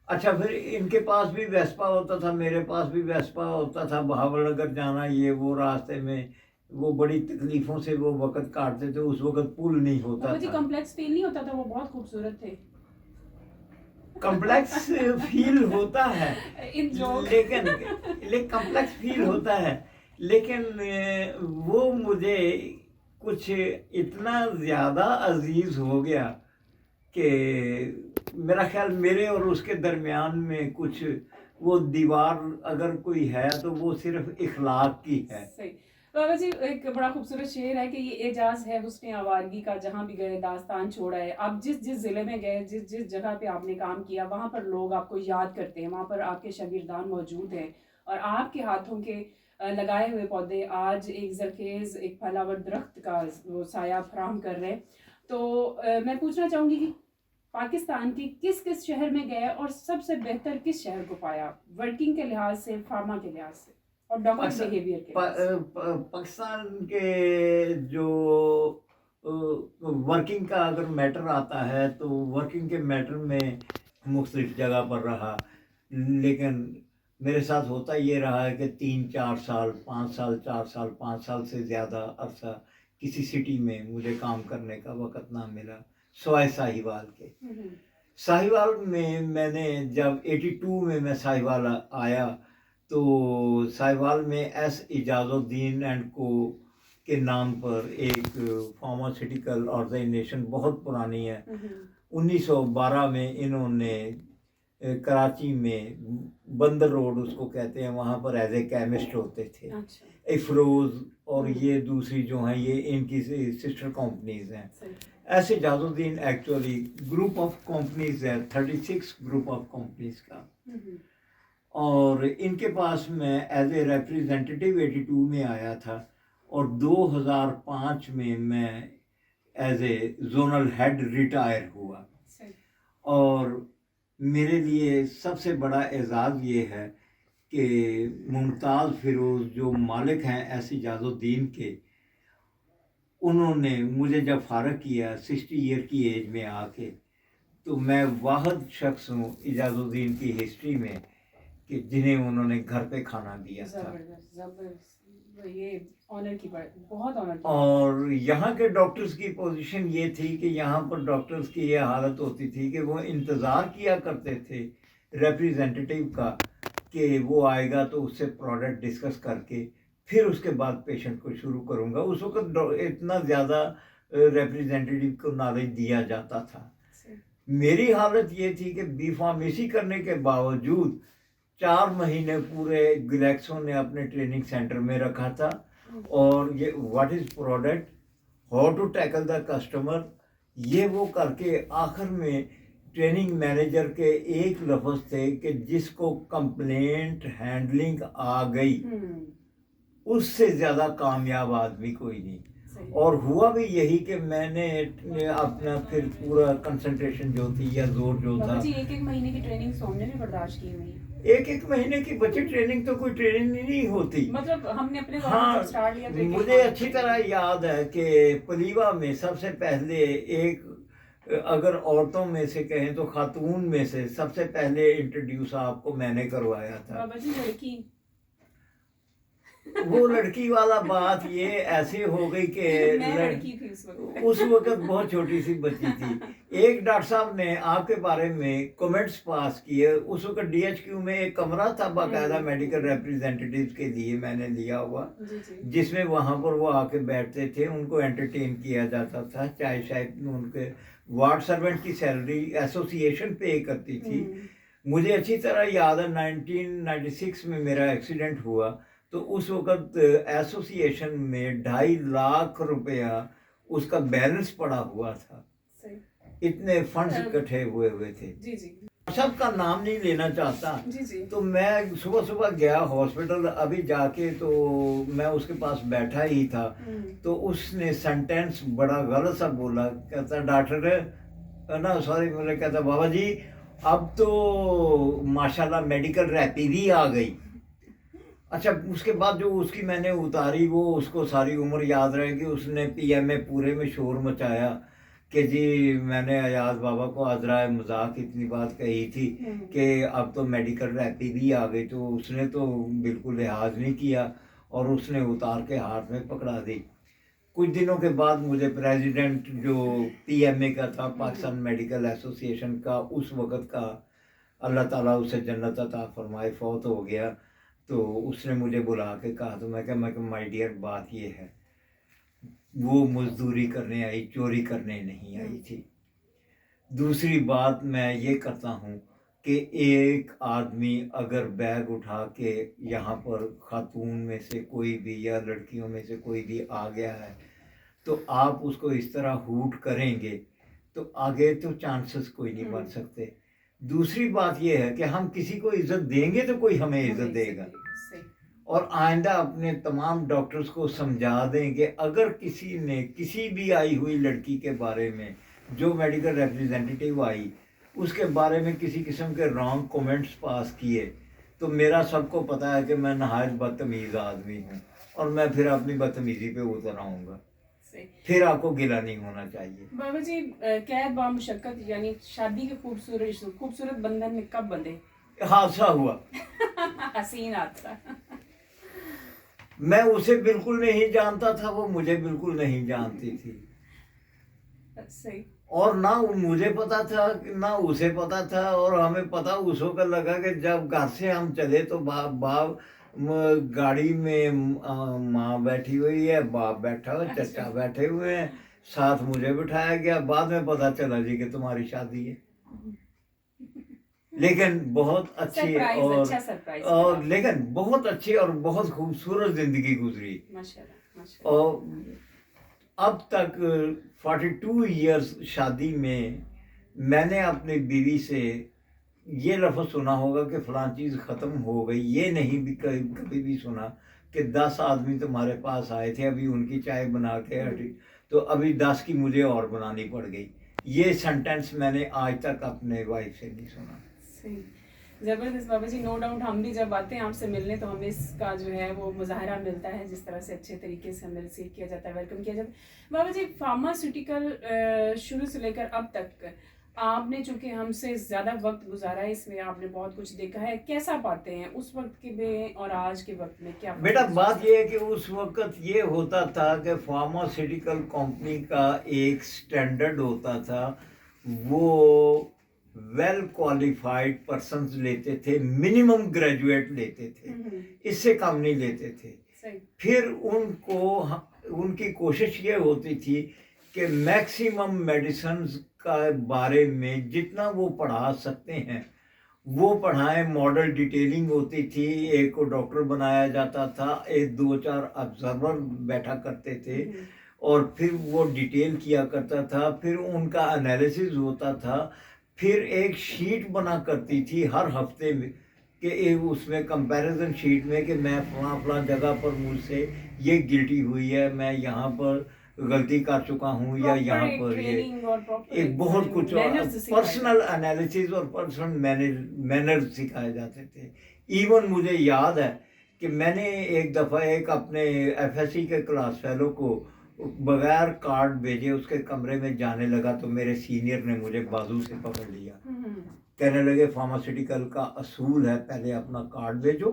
अच्छा, फिर इनके पास भी वेस्पा होता था, मेरे पास भी वेस्पा होता था। बहावलनगर जाना, ये वो रास्ते में वो बड़ी तकलीफों से वो वक्त काटते थे। उस वक्त पुल नहीं होता बाबा जी, था। कॉम्प्लेक्स फील नहीं होता था? वो बहुत खूबसूरत थे। कॉम्प्लेक्स फील होता है, इन जोक। लेकिन कॉम्प्लेक्स फील होता है, लेकिन वो मुझे कुछ इतना ज़्यादा अजीज हो गया कि मेरा ख्याल मेरे और उसके दरमियान में कुछ वो दीवार अगर कोई है तो वो सिर्फ इखलाक की है। सही। बाबा जी, एक बड़ा खूबसूरत शेर है कि ये एजाज है हुस्न आवारगी का, जहाँ भी गए दास्तान छोड़ा है। आप जिस जिस जिले में गए, जिस जिस जगह पे आपने काम किया, वहाँ पर लोग आपको याद करते हैं, वहाँ पर आपके शागिर्दान मौजूद हैं और आपके हाथों के लगाए हुए पौधे आज एक जरखेज, एक फलावर दरख्त का वो साया फराहम कर रहे हैं। तो मैं पूछना चाहूँगी कि पाकिस्तान के किस किस शहर में गए और सबसे बेहतर किस शहर को पाया, वर्किंग के लिहाज से, फार्मा के लिहाज से और डॉक्टर बिहेवियर के लिहाज से? पाकिस्तान के जो वर्किंग का अगर मैटर आता है तो वर्किंग के मैटर में मुख्तलिफ जगह पर रहा, लेकिन मेरे साथ होता ये रहा है कि 3-4 साल, 5 साल, 4 साल, 5 साल से ज़्यादा अरसा किसी सिटी में मुझे काम करने का वक़्त ना मिला, सिवाय साहिवाल के। साहिवाल में मैंने जब 82 में मैं साहिवाल आया तो साहिवाल में एस इजाज़ुद्दीन एंड को के नाम पर एक फार्मास्यूटिकल ऑर्गेनाइजेशन बहुत पुरानी है। 1912 में इन्होंने कराची में बंदर रोड उसको कहते हैं, वहाँ पर एज ए केमिस्ट होते थे। अच्छा। इफरोज और ये दूसरी जो हैं ये इनकी सिस्टर कंपनीज हैं। ऐसे जाजुद्दीन एक्चुअली ग्रुप ऑफ कंपनीज है, 36 ग्रुप ऑफ कंपनीज का। और इनके पास मैं एज ए रिप्रेजेंटेटिव 82 में आया था और 2005 में मैं as a zonal head retire हुआ। और मेरे लिए सबसे बड़ा एजाज़ ये है कि मुमताज़ फ़िरोज़ जो मालिक हैं ऐसी इजाज़ुद्दीन के, उन्होंने मुझे जब फ़ारग किया 60 ईयर की एज में आके, तो मैं वाहिद शख्स हूँ इजाज़ुद्दीन की हिस्ट्री में कि जिन्हें उन्होंने घर पे खाना दिया था। ये ऑनर की बात, बहुत ऑनर की। और यहाँ के डॉक्टर्स की पोजीशन ये थी कि यहाँ पर डॉक्टर्स की ये हालत होती थी कि वो इंतज़ार किया करते थे रिप्रेजेंटेटिव का कि वो आएगा तो उससे प्रोडक्ट डिस्कस करके फिर उसके बाद पेशेंट को शुरू करूँगा। उस वक्त इतना ज़्यादा रिप्रेजेंटेटिव को नॉलेज दिया जाता था। मेरी हालत ये थी कि बी फार्मेसी करने के बावजूद 4 महीने पूरे ग्लैक्सो ने अपने ट्रेनिंग सेंटर में रखा था और ये what is product, how to tackle the customer, ये वो करके आखिर में ट्रेनिंग मैनेजर के एक लफ्ज़ थे कि जिसको कंप्लेंट हैंडलिंग आ गई उससे ज़्यादा कामयाब आदमी कोई नहीं। और हुआ भी यही कि मैंने अपना फिर पूरा कंसंट्रेशन जो थी या जोर जो था, जी 1-1 महीने की ट्रेनिंग सोमने में बर्दाश्त की हुई। 1-1 महीने की बच्चे ट्रेनिंग तो कोई ट्रेनिंग नहीं होती, मतलब हमने अपने हाँ। स्टार्ट लिया तो मुझे अच्छी तरह याद है कि पलीवा में सबसे पहले एक, अगर औरतों में से कहें तो खातून में से सबसे पहले इंट्रोड्यूस आपको मैंने करवाया था। बाबा जी लड़की, वो लड़की वाला बात ये ऐसे हो गई कि लड़की थी उस वक्त बहुत छोटी सी बच्ची थी। एक डॉक्टर साहब ने आपके बारे में कमेंट्स पास किए। उस वक्त DHQ में एक कमरा था बाकायदा मेडिकल रिप्रेजेंटेटिव्स के लिए मैंने लिया हुआ, जिसमें वहाँ पर वो आके बैठते थे, उनको एंटरटेन किया जाता था, चाय शाय उनके वार्ड सर्वेंट की सैलरी एसोसिएशन पे करती थी। मुझे अच्छी तरह याद है 1996 में मेरा एक्सीडेंट हुआ तो उस वक़्त एसोसिएशन में 2.5 लाख रुपया उसका बैलेंस पड़ा हुआ था। इतने फंड्स इकट्ठे हुए हुए थे। जी जी सबका नाम नहीं लेना चाहता। जी जी। तो मैं सुबह सुबह गया हॉस्पिटल, अभी जाके तो मैं उसके पास बैठा ही था, तो उसने सेंटेंस बड़ा गलत सा बोला। कहता डॉक्टर ना सॉरी, मुझे कहता बाबा जी अब तो माशाल्लाह मेडिकल रैपिडी आ गई। अच्छा, उसके बाद जो उसकी मैंने उतारी वो उसको सारी उम्र याद रहेगी। उसने पीएमए पूरे में शोर मचाया कि जी मैंने अयाज बाबा को आजरा मजाक इतनी बात कही थी कि अब तो मेडिकल रैपिडी आ गई। तो उसने तो बिल्कुल लिहाज नहीं किया और उसने उतार के हाथ में पकड़ा दी। कुछ दिनों के बाद मुझे प्रेसिडेंट जो पीएमए का था, पाकिस्तान मेडिकल एसोसिएशन का, उस वक़्त का, अल्लाह ताला उसे जन्नत अता फरमाए, फौत हो गया। तो उसने मुझे बुला के कहा, तो मैं कहा माय डियर बात ये है, वो मजदूरी करने आई, चोरी करने नहीं आई थी। दूसरी बात मैं ये करता हूँ कि एक आदमी अगर बैग उठा के यहाँ पर खातून में से कोई भी या लड़कियों में से कोई भी आ गया है तो आप उसको इस तरह हूट करेंगे तो आगे तो चांसेस कोई नहीं बन सकते। दूसरी बात यह है कि हम किसी को इज्जत देंगे तो कोई हमें इज्जत देगा। और आइंदा अपने तमाम डॉक्टर्स को समझा दें कि अगर किसी ने किसी भी आई हुई लड़की के बारे में, जो मेडिकल रिप्रेजेंटेटिव आई, उसके बारे में किसी किस्म के रॉन्ग कमेंट्स पास किए तो मेरा सबको पता है कि मैं नहायत बदतमीज़ आदमी हूँ और मैं फिर अपनी बदतमीज़ी पे उतर आऊँगा। फिर आपको गिला नहीं होना चाहिए। बाबा जी, कैद बा मुशक्कत यानी शादी के खूबसूरत बंधन में कब बंधे? हादसा हुआ। हसीन हादसा। मैं उसे बिल्कुल नहीं जानता था, वो मुझे बिल्कुल नहीं जानती थी। सही। और ना मुझे पता था ना उसे पता था। और हमें पता उस वक्त लगा कि जब घर से हम चले तो बाप गाड़ी में माँ बैठी हुई है, बाप बैठा हुआ, चचा बैठे हुए हैं, साथ मुझे बिठाया गया। बाद में पता चला जी कि तुम्हारी शादी है। लेकिन बहुत अच्छी और लेकिन बहुत अच्छी और बहुत खूबसूरत जिंदगी गुजरी। माशाल्लाह। और अब तक 42 इयर्स शादी में मैंने अपनी बीवी से ये लफ्ज़ सुना होगा कि फ़लाँ चीज़ ख़त्म हो गई। ये नहीं भी कभी भी सुना कि 10 आदमी तुम्हारे पास आए थे, अभी उनकी चाय बना के हटी तो अभी 10 की मुझे और बनानी पड़ गई। ये सेंटेंस मैंने आज तक अपने वाइफ से नहीं सुना। सही, ज़बरदस्त बाबा जी। नो डाउट हम भी जब आते हैं आपसे मिलने तो हमें इसका जो है वो मुजाहरा मिलता है, जिस तरह से अच्छे तरीके से हमें रिसीव किया जाता है, वेलकम किया जाता है। बाबा जी, फार्मास्यूटिकल शुरू से लेकर अब तक आपने चूँकि हमसे ज़्यादा वक्त गुजारा है, इसमें आपने बहुत कुछ देखा है, कैसा पाते हैं उस वक्त के में और आज के वक्त में? क्या बेटा बात यह है कि उस वक्त ये होता था कि फार्मास्यूटिकल कंपनी का एक स्टैंडर्ड होता था, वो वेल क्वालिफाइड पर्सन्स लेते थे, मिनिमम ग्रेजुएट लेते थे, इससे कम नहीं लेते थे। फिर उनकी कोशिश ये होती थी कि मैक्सिमम मेडिसिन का बारे में जितना वो पढ़ा सकते हैं वो पढ़ाएं। मॉडल डिटेलिंग होती थी, एक को डॉक्टर बनाया जाता था, एक 2-4 ऑब्जर्वर बैठा करते थे और फिर वो डिटेल किया करता था, फिर उनका एनालिसिस होता था, फिर एक शीट बना करती थी हर हफ्ते में कि उसमें कंपैरिजन शीट में कि मैं फलां जगह पर मुझसे ये गिल्टी हुई है, मैं यहाँ पर गलती कर चुका हूँ या यहाँ पर ये एक बहुत कुछ पर्सनल एनालिसिस और पर्सनल मैनर सिखाए जाते थे। इवन मुझे याद है कि मैंने एक दफ़ा एक अपने एफएससी के क्लास फेलो को बगैर कार्ड भेजे उसके कमरे में जाने लगा तो मेरे सीनियर ने मुझे बाजू से पकड़ लिया। कहने लगे फार्मास्यूटिकल का असूल है पहले अपना कार्ड भेजो,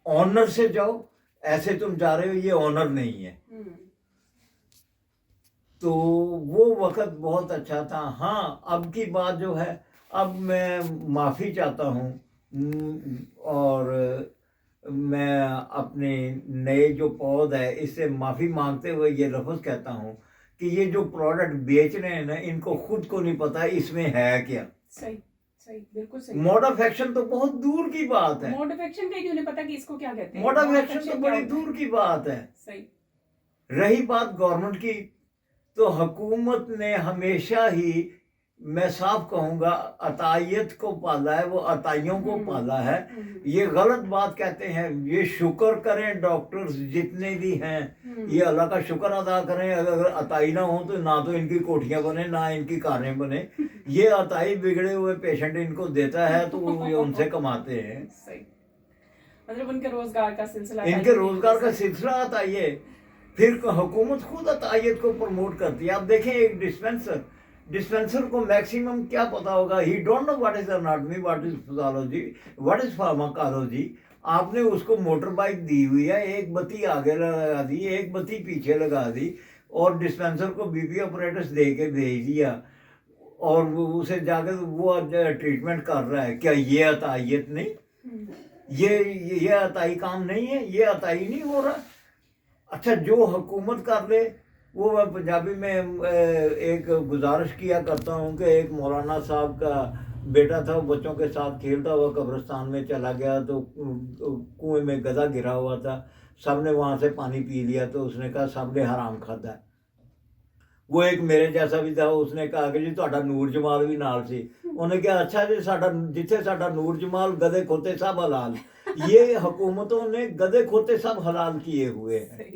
ऑनर से जाओ, ऐसे तुम जा रहे हो ये ऑनर नहीं है। तो वो वक्त बहुत अच्छा था। हाँ, अब की बात जो है, अब मैं माफ़ी चाहता हूँ और मैं अपने नए जो पौध है इससे माफ़ी मांगते हुए ये लफ्ज़ कहता हूँ कि ये जो प्रोडक्ट बेच रहे हैं ना, इनको खुद को नहीं पता इसमें है क्या। सही सही, बिल्कुल सही। मोड ऑफ एक्शन तो बहुत दूर की बात है। मोड ऑफ एक्शन का ही उन्हें पता कि इसको क्या कहते हैं। मोड ऑफ एक्शन तो बड़ी दूर की बात है। सही। रही बात गवर्नमेंट की, तो हुकूमत ने हमेशा ही मैं साफ कहूँगा अतायत को पाला है, वो अताइयों को पाला है। ये गलत बात कहते हैं। ये शुक्र करें डॉक्टर्स जितने भी हैं, ये अल्लाह का शुक्र अदा करें। अगर अताई ना हो तो ना तो इनकी कोठियाँ बने ना इनकी कारें बने। ये अताई बिगड़े हुए पेशेंट इनको देता है तो वो ये उनसे कमाते हैं। सही, मतलब उनके रोजगार का सिलसिला, इनके रोजगार का सिलसिला अताई है। फिर हुकूमत खुद अतायत को प्रमोट करती है। आप देखें एक डिस्पेंसर को मैक्सिमम क्या पता होगा, ही don't know what is anatomy, what is physiology, what is pharmacology. आपने उसको मोटर बाइक दी हुई है, एक बत्ती आगे लगा दी, एक बत्ती पीछे लगा दी और डिस्पेंसर को बीपी ऑपरेटर्स दे के भेज दिया और उसे जाकर वो ट्रीटमेंट कर रहा है। क्या ये अतायत नहीं? ये अताई काम नहीं है? ये अताई नहीं हो रहा? अच्छा, जो हुकूमत कर ले वो मैं पंजाबी में एक गुजारिश किया करता हूँ कि एक मौलाना साहब का बेटा था, वो बच्चों के साथ खेलता हुआ कब्रिस्तान में चला गया तो कुएं में गधा गिरा हुआ था। सब ने वहाँ से पानी पी लिया तो उसने कहा सब ने हराम खाता है। वो एक मेरे जैसा भी था, उसने कहा कि जी ਤੁਹਾਡਾ ਨੂਰ जमाल भी नाल सी। उन्होंने कहा अच्छा जी, साडा जिथे साडा नूर जमाल गधे खोते सब हलाल। ये हुकूमतों ने गधे खोते सब हलाल किए हुए हैं।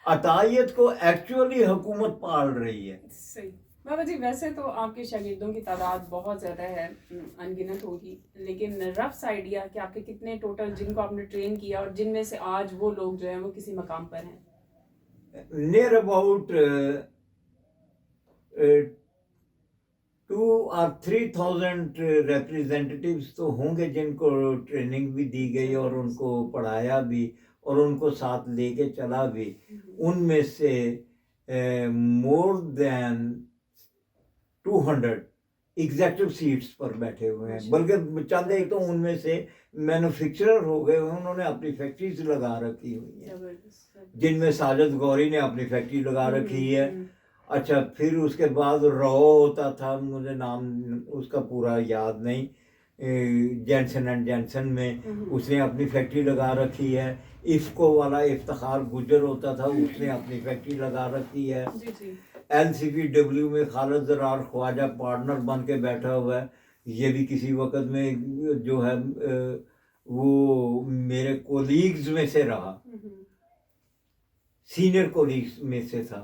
अतायत को एक्चुअली हुकूमत पाल रही है। सही। बाबा जी, वैसे तो आपके शागिर्दों की तादाद बहुत ज़्यादा है, अनगिनत होगी, लेकिन रफ्स आइडिया कि आपके कितने टोटल जिनको आपने ट्रेन किया और जिनमें से आज वो लोग जो हैं वो किसी मकाम पर हैं? नियर अबाउट 2,000 or 3,000 रिप्रेजेंटेटिव्स तो होंगे जिनको ट्रेनिंग भी दी गई और उनको पढ़ाया भी और उनको साथ लेके चला भी। उनमें से मोर देन 200 एग्जेक्टिव सीट्स पर बैठे हुए हैं। बल्कि चंद एक तो उनमें से मैन्युफैक्चरर हो गए, उन्होंने अपनी फैक्ट्रीज लगा रखी हुई है, जिनमें साजिद गौरी ने अपनी फैक्ट्री लगा रखी है। अच्छा, फिर उसके बाद रॉ होता था, मुझे नाम उसका पूरा याद नहीं, जैनसन एंड जैनसन में उसने अपनी फैक्ट्री लगा रखी है। इफ्को वाला इफ्तिखार गुजर होता था, उसने अपनी फैक्ट्री लगा रखी है। LCPW में खालिद ज़रार ख्वाजा पार्टनर बन के बैठा हुआ है। ये भी किसी वक्त में जो है वो मेरे कोलीग्स में से रहा, सीनियर कोलीग्स में से था।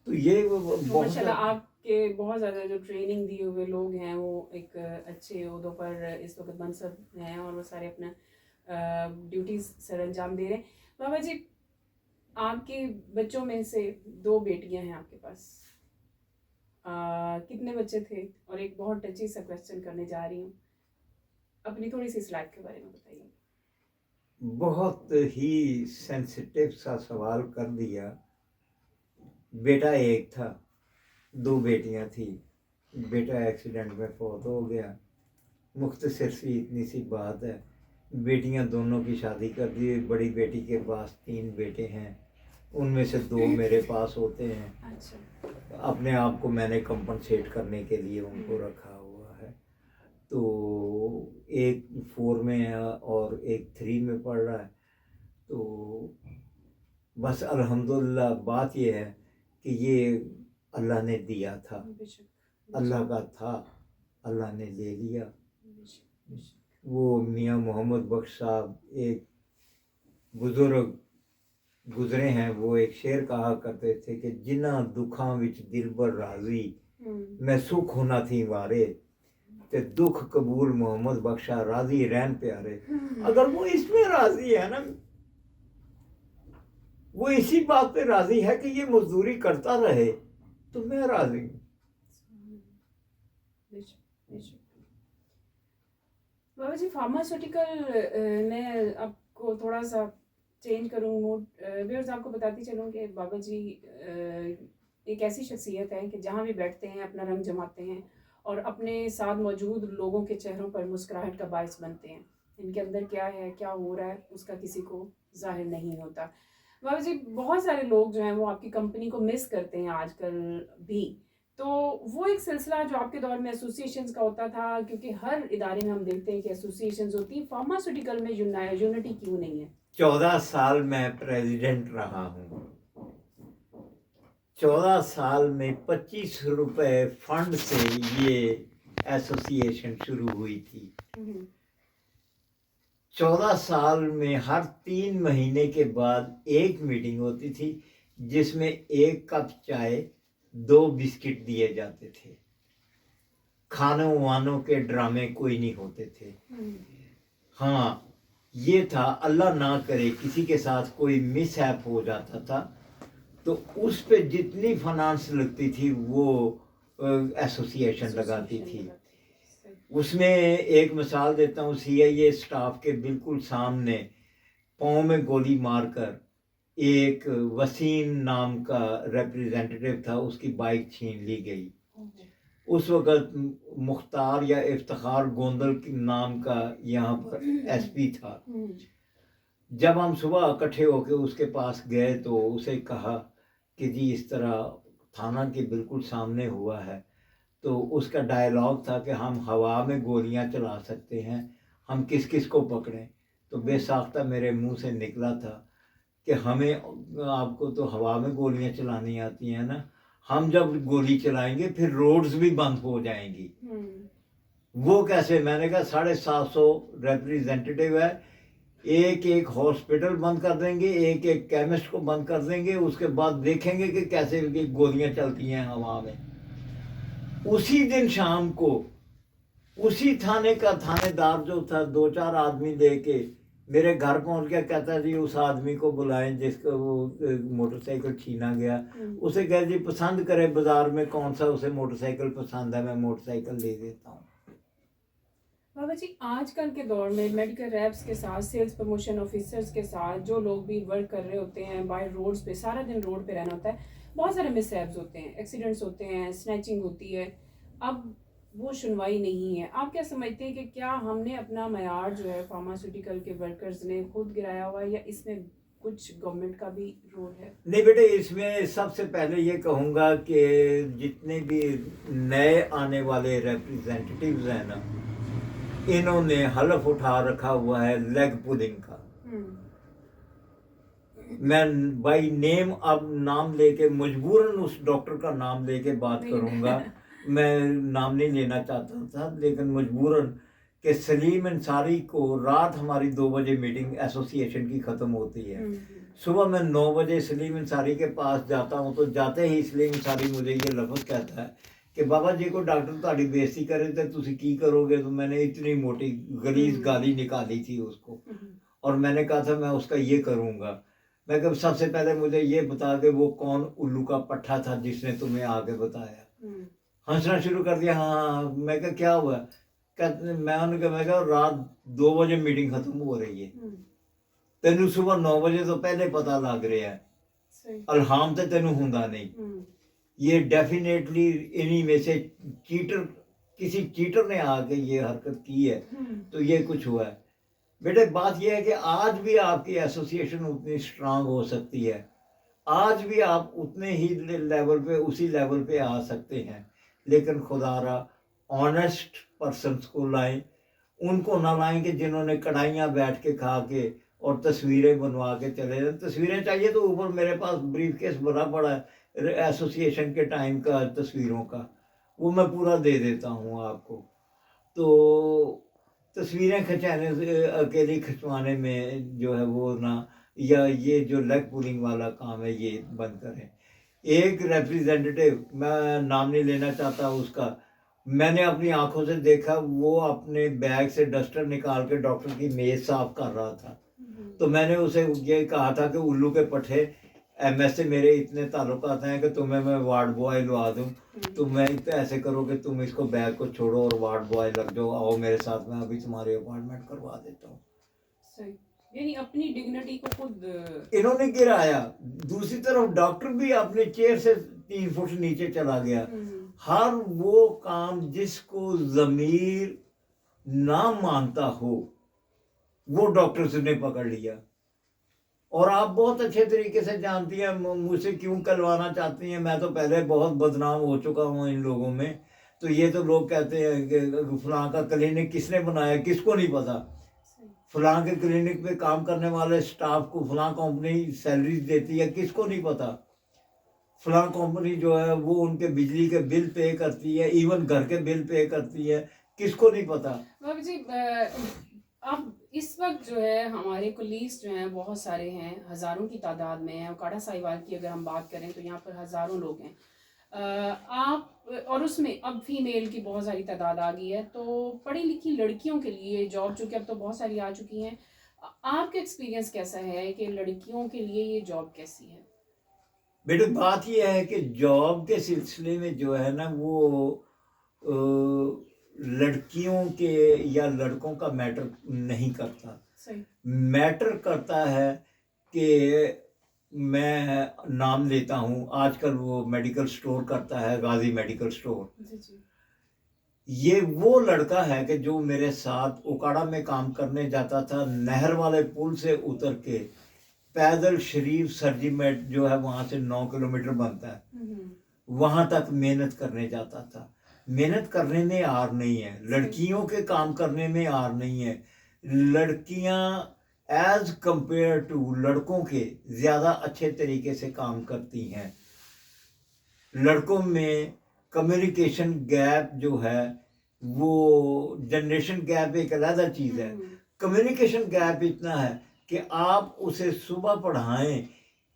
तो ये बहुत आपके बहुत ज़्यादा जो ट्रेनिंग दिए हुए लोग हैं वो एक अच्छे ओहदों पर इस वक्त मनसब हैं और वो सारे अपना ड्यूटीज़ सर अंजाम दे रहे हैं। बाबा जी, आपके बच्चों में से 2 बेटियां हैं आपके पास, कितने बच्चे थे? और एक बहुत टची सा क्वेश्चन करने जा रही हूँ, अपनी थोड़ी सी स्लाइड के बारे में बताइए। बहुत ही सेंसिटिव सा सवाल कर दिया। बेटा एक था, 2 बेटियां थी। बेटा एक्सीडेंट में फौत हो गया। मुख्तसर सी इतनी सी बात है, बेटियां दोनों की शादी कर दी। बड़ी बेटी के पास 3 बेटे हैं, उनमें से 2 मेरे पास होते हैं। अच्छा। अपने आप को मैंने कंपनसेट करने के लिए उनको रखा हुआ है। तो एक 4 में है और एक 3 में पढ़ रहा है। तो बस अल्हम्दुलिल्लाह बात ये है कि ये अल्लाह ने दिया था, अल्लाह का था, अल्लाह ने ले लिया। वो मियाँ मोहम्मद बख्श साहब एक बुजुर्ग गुजरे हैं, वो एक शेर कहा करते थे कि जिन्ना दुखां विच दिलबर राजी, मैं सुख होना थी वारे, ते दुख कबूल मोहम्मद बख्शा राजी रहन प्यारे। अगर वो इसमें राजी है ना, वो इसी बात पे राजी है कि ये मजदूरी करता रहे, तो मैं राजी हूँ। बाबा जी, फार्मास्यूटिकल मैं आपको थोड़ा सा चेंज करूँ मूड, व्यूअर्स आपको बताती चलूँ कि बाबा जी एक ऐसी शख्सियत है कि जहाँ भी बैठते हैं अपना रंग जमाते हैं और अपने साथ मौजूद लोगों के चेहरों पर मुस्कुराहट का बायस बनते हैं। इनके अंदर क्या है, क्या हो रहा है, उसका किसी को जाहिर नहीं होता। बाबा जी, बहुत सारे लोग जो हैं वो आपकी कंपनी को मिस करते हैं आजकल भी। तो वो एक सिलसिला जो आपके दौर में एसोसिएशंस का होता था, क्योंकि हर इदारे में हम देखते हैं कि एसोसिएशंस होती हैं, फार्मास्यूटिकल में यूनिटी क्यों नहीं है? 14 साल मैं प्रेसिडेंट रहा हूँ। 14 साल में 25 रुपए फंड से ये एसोसिएशन शुरू हुई थी। 14 साल में हर 3 महीने के बाद एक मीटिंग होती थी जिसमें 1 कप चाय 2 बिस्किट दिए जाते थे। खानों वानों के ड्रामे कोई नहीं होते थे। हाँ, ये था अल्लाह ना करे किसी के साथ कोई मिसहैप हो जाता था तो उस पे जितनी फाइनेंस लगती थी वो एसोसिएशन लगाती थी। उसमें एक मिसाल देता हूँ, सीआईए स्टाफ के बिल्कुल सामने पाँव में गोली मारकर एक वसीम नाम का रिप्रेजेंटेटिव था, उसकी बाइक छीन ली गई। उस वक़्त मुख्तार या इफ्तिखार गोंदल नाम का यहाँ पर एसपी था। जब हम सुबह इकट्ठे होकर उसके पास गए तो उसे कहा कि जी इस तरह थाना के बिल्कुल सामने हुआ है। तो उसका डायलॉग था कि हम हवा में गोलियां चला सकते हैं, हम किस किस को पकड़ें। तो बेसाख्ता मेरे मुंह से निकला था कि हमें, आपको तो हवा में गोलियां चलानी आती हैं ना, हम जब गोली चलाएंगे फिर रोड्स भी बंद हो जाएंगी। वो कैसे? मैंने कहा 750 रिप्रेजेंटेटिव है, एक एक हॉस्पिटल बंद कर देंगे, एक एक केमिस्ट को बंद कर देंगे, उसके बाद देखेंगे कि कैसे गोलियां चलती हैं हवा में। उसी दिन शाम को उसी थाने का थानेदार जो था 2-4 आदमी लेके मेरे घर पहुंच गया, कहता जी उस आदमी को बुलाएं जिसको वो मोटरसाइकिल छीना गया। उसे कह जी पसंद करे बाजार में कौन सा उसे मोटरसाइकिल पसंद है, मैं मोटरसाइकिल दे देता हूँ। बाबा जी, आजकल के दौर में मेडिकल रैप्स के साथ, सेल्स प्रमोशन ऑफिसर्स के साथ जो लोग भी वर्क कर रहे होते हैं बाय रोड्स पे, सारा दिन रोड पे रहना होता है, बहुत सारे मिसहैप्स होते हैं, एक्सीडेंट्स होते हैं, स्नैचिंग होती है। अब वो सुनवाई नहीं है। आप क्या समझते हैं कि क्या हमने अपना मयार जो है फार्मास्यूटिकल के वर्कर्स ने खुद गिराया हुआ है या इसमें कुछ गवर्नमेंट का भी रोल है? नहीं बेटे, इसमें सबसे पहले ये कहूँगा कि जितने भी नए आने वाले रिप्रेजेंटेटिव्स हैं ना, इन्होंने हलफ उठा रखा हुआ है लेग पुलिंग का। मैं बाई नेम अब नाम लेके मजबूरन उस डॉक्टर का नाम लेके बात करूंगा। मैं नाम नहीं लेना चाहता था लेकिन मजबूरन कि सलीम अंसारी को रात हमारी 2 बजे मीटिंग एसोसिएशन की ख़त्म होती है। सुबह मैं 9 बजे सलीम अंसारी के पास जाता हूँ तो जाते ही सलीम अंसारी मुझे ये लफ्ज़ कहता है कि बाबा जी को डॉक्टर ਤੁਹਾਡੀ बेइज्जती करे तो तुसी की करोगे। तो मैंने इतनी मोटी गलीज गाली निकाली थी उसको और मैंने कहा था मैं उसका ये करूँगा। मैं कहा सबसे पहले मुझे ये बता दे वो कौन उल्लू का पट्ठा था जिसने तुम्हें आगे बताया। हंसना शुरू कर दिया। हाँ, मैं कहा क्या हुआ? मैं कहा रात 2 बजे मीटिंग खत्म हो रही है, तेनू सुबह 9 बजे तो पहले पता लग रहा है, अल्हाम तो तेनू हुंदा नहीं। ये डेफिनेटली इन्हीं में से किसी चीटर ने आके ये हरकत की है तो ये कुछ हुआ है। बेटे बात यह है कि आज भी आपकी एसोसिएशन उतनी स्ट्रांग हो सकती है, आज भी आप उतने ही लेवल पे, उसी लेवल पे आ सकते हैं, लेकिन खुदारा ऑनेस्ट पर्सन्स को लाएं। उनको ना लाएं कि जिन्होंने कढ़ाइयाँ बैठ के खा के और तस्वीरें बनवा के चले जाए। तस्वीरें चाहिए तो ऊपर मेरे पास ब्रीफ केस भरा पड़ा है एसोसिएशन के टाइम का तस्वीरों का, वो मैं पूरा दे देता हूँ आपको। तो तस्वीरें खिंचाने से, अकेली खिंचवाने में जो है वो ना, या ये जो लेग पुलिंग वाला काम है ये बंद करें। एक रिप्रेजेंटेटिव, मैं नाम नहीं लेना चाहता उसका, मैंने अपनी आंखों से देखा वो अपने बैग से डस्टर निकाल के डॉक्टर की मेज साफ कर रहा था। तो मैंने उसे ये कहा था कि उल्लू के पट्टे, एमएस से मेरे इतने ताल्लुकात हैं कि तुम्हें मैं वार्ड बॉय लगा दूँ, तो मैं ऐसे करो कि तुम इसको बैग को छोड़ो और वार्ड बॉय लग जाओ, आओ मेरे साथ, मैं अभी तुम्हारे अपॉइंटमेंट करवा देता हूँ। सही, यानी अपनी डिग्निटी को खुद इन्होंने गिराया। दूसरी तरफ डॉक्टर भी अपने चेयर से 3 फुट नीचे चला गया। हर वो काम जिसको ज़मीर ना मानता हो वो डॉक्टर्स ने पकड़ लिया। और आप बहुत अच्छे तरीके से जानती हैं मुझसे क्यों करवाना चाहती हैं। मैं तो पहले बहुत बदनाम हो चुका हूँ इन लोगों में। तो ये तो लोग कहते हैं कि फलां का क्लिनिक किसने बनाया, किसको नहीं पता। फलां के क्लिनिक पे काम करने वाले स्टाफ को फलां कंपनी सैलरीज देती है, किसको नहीं पता। फलां कंपनी जो है वो उनके बिजली के बिल पे करती है, इवन घर के बिल पे करती है, किसको नहीं पता। भाभी जी, अब इस वक्त जो है हमारे कुलीग्स जो हैं बहुत सारे हैं, हज़ारों की तादाद में हैं। काड़ा साहिवाल की अगर हम बात करें तो यहाँ पर हज़ारों लोग हैं। आप और उसमें अब फीमेल की बहुत सारी तादाद आ गई है, तो पढ़ी लिखी लड़कियों के लिए जॉब चूँकि अब तो बहुत सारी आ चुकी हैं, आपका एक्सपीरियंस कैसा है कि लड़कियों के लिए ये जॉब कैसी है? बेटे बात यह है कि जॉब के सिलसिले में जो है ना वो लड़कियों के या लड़कों का मैटर नहीं करता। सही। मैटर करता है कि मैं नाम लेता हूँ, आजकल वो मेडिकल स्टोर करता है, गाजी मेडिकल स्टोर। जी जी। ये वो लड़का है कि जो मेरे साथ उकाड़ा में काम करने जाता था, नहर वाले पुल से उतर के पैदल शरीफ सर्जिमेट जो है वहाँ से 9 किलोमीटर बनता है, वहाँ तक मेहनत करने जाता था। मेहनत करने में आर नहीं है, लड़कियों के काम करने में आर नहीं है। लड़कियाँ एज कंपेयर टू लड़कों के ज़्यादा अच्छे तरीके से काम करती हैं। लड़कों में कम्युनिकेशन गैप जो है वो जनरेशन गैप एक अलग चीज़ है। कम्युनिकेशन गैप इतना है कि आप उसे सुबह पढ़ाएं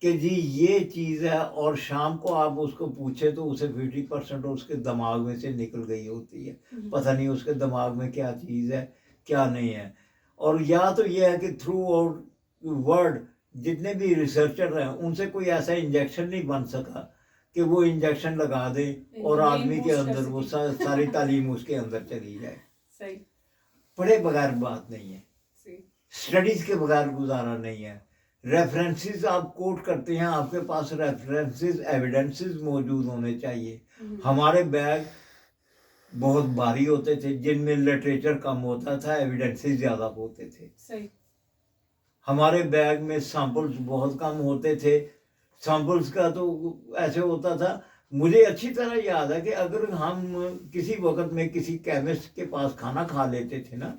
कि जी ये चीज़ है और शाम को आप उसको पूछे तो उसे 50% उसके दिमाग में से निकल गई होती है, पता नहीं उसके दिमाग में क्या चीज़ है क्या नहीं है। और या तो ये है कि थ्रू आउट वर्ल्ड जितने भी रिसर्चर हैं उनसे कोई ऐसा इंजेक्शन नहीं बन सका कि वो इंजेक्शन लगा दे और आदमी के अंदर वो सारी तालीम उसके अंदर चली जाए। सही। पढ़े बगैर बात नहीं है, सही। स्टडीज के बगैर गुजारा नहीं है। रेफरेंसेस आप कोट करते हैं, आपके पास रेफरेंसेस एविडेंसेस मौजूद होने चाहिए। हमारे बैग बहुत भारी होते थे जिनमें लिटरेचर कम होता था, एविडेंसेस ज़्यादा होते थे। सही। हमारे बैग में सैंपल्स बहुत कम होते थे। सैंपल्स का तो ऐसे होता था, मुझे अच्छी तरह याद है कि अगर हम किसी वक्त में किसी केमिस्ट के पास खाना खा लेते थे ना,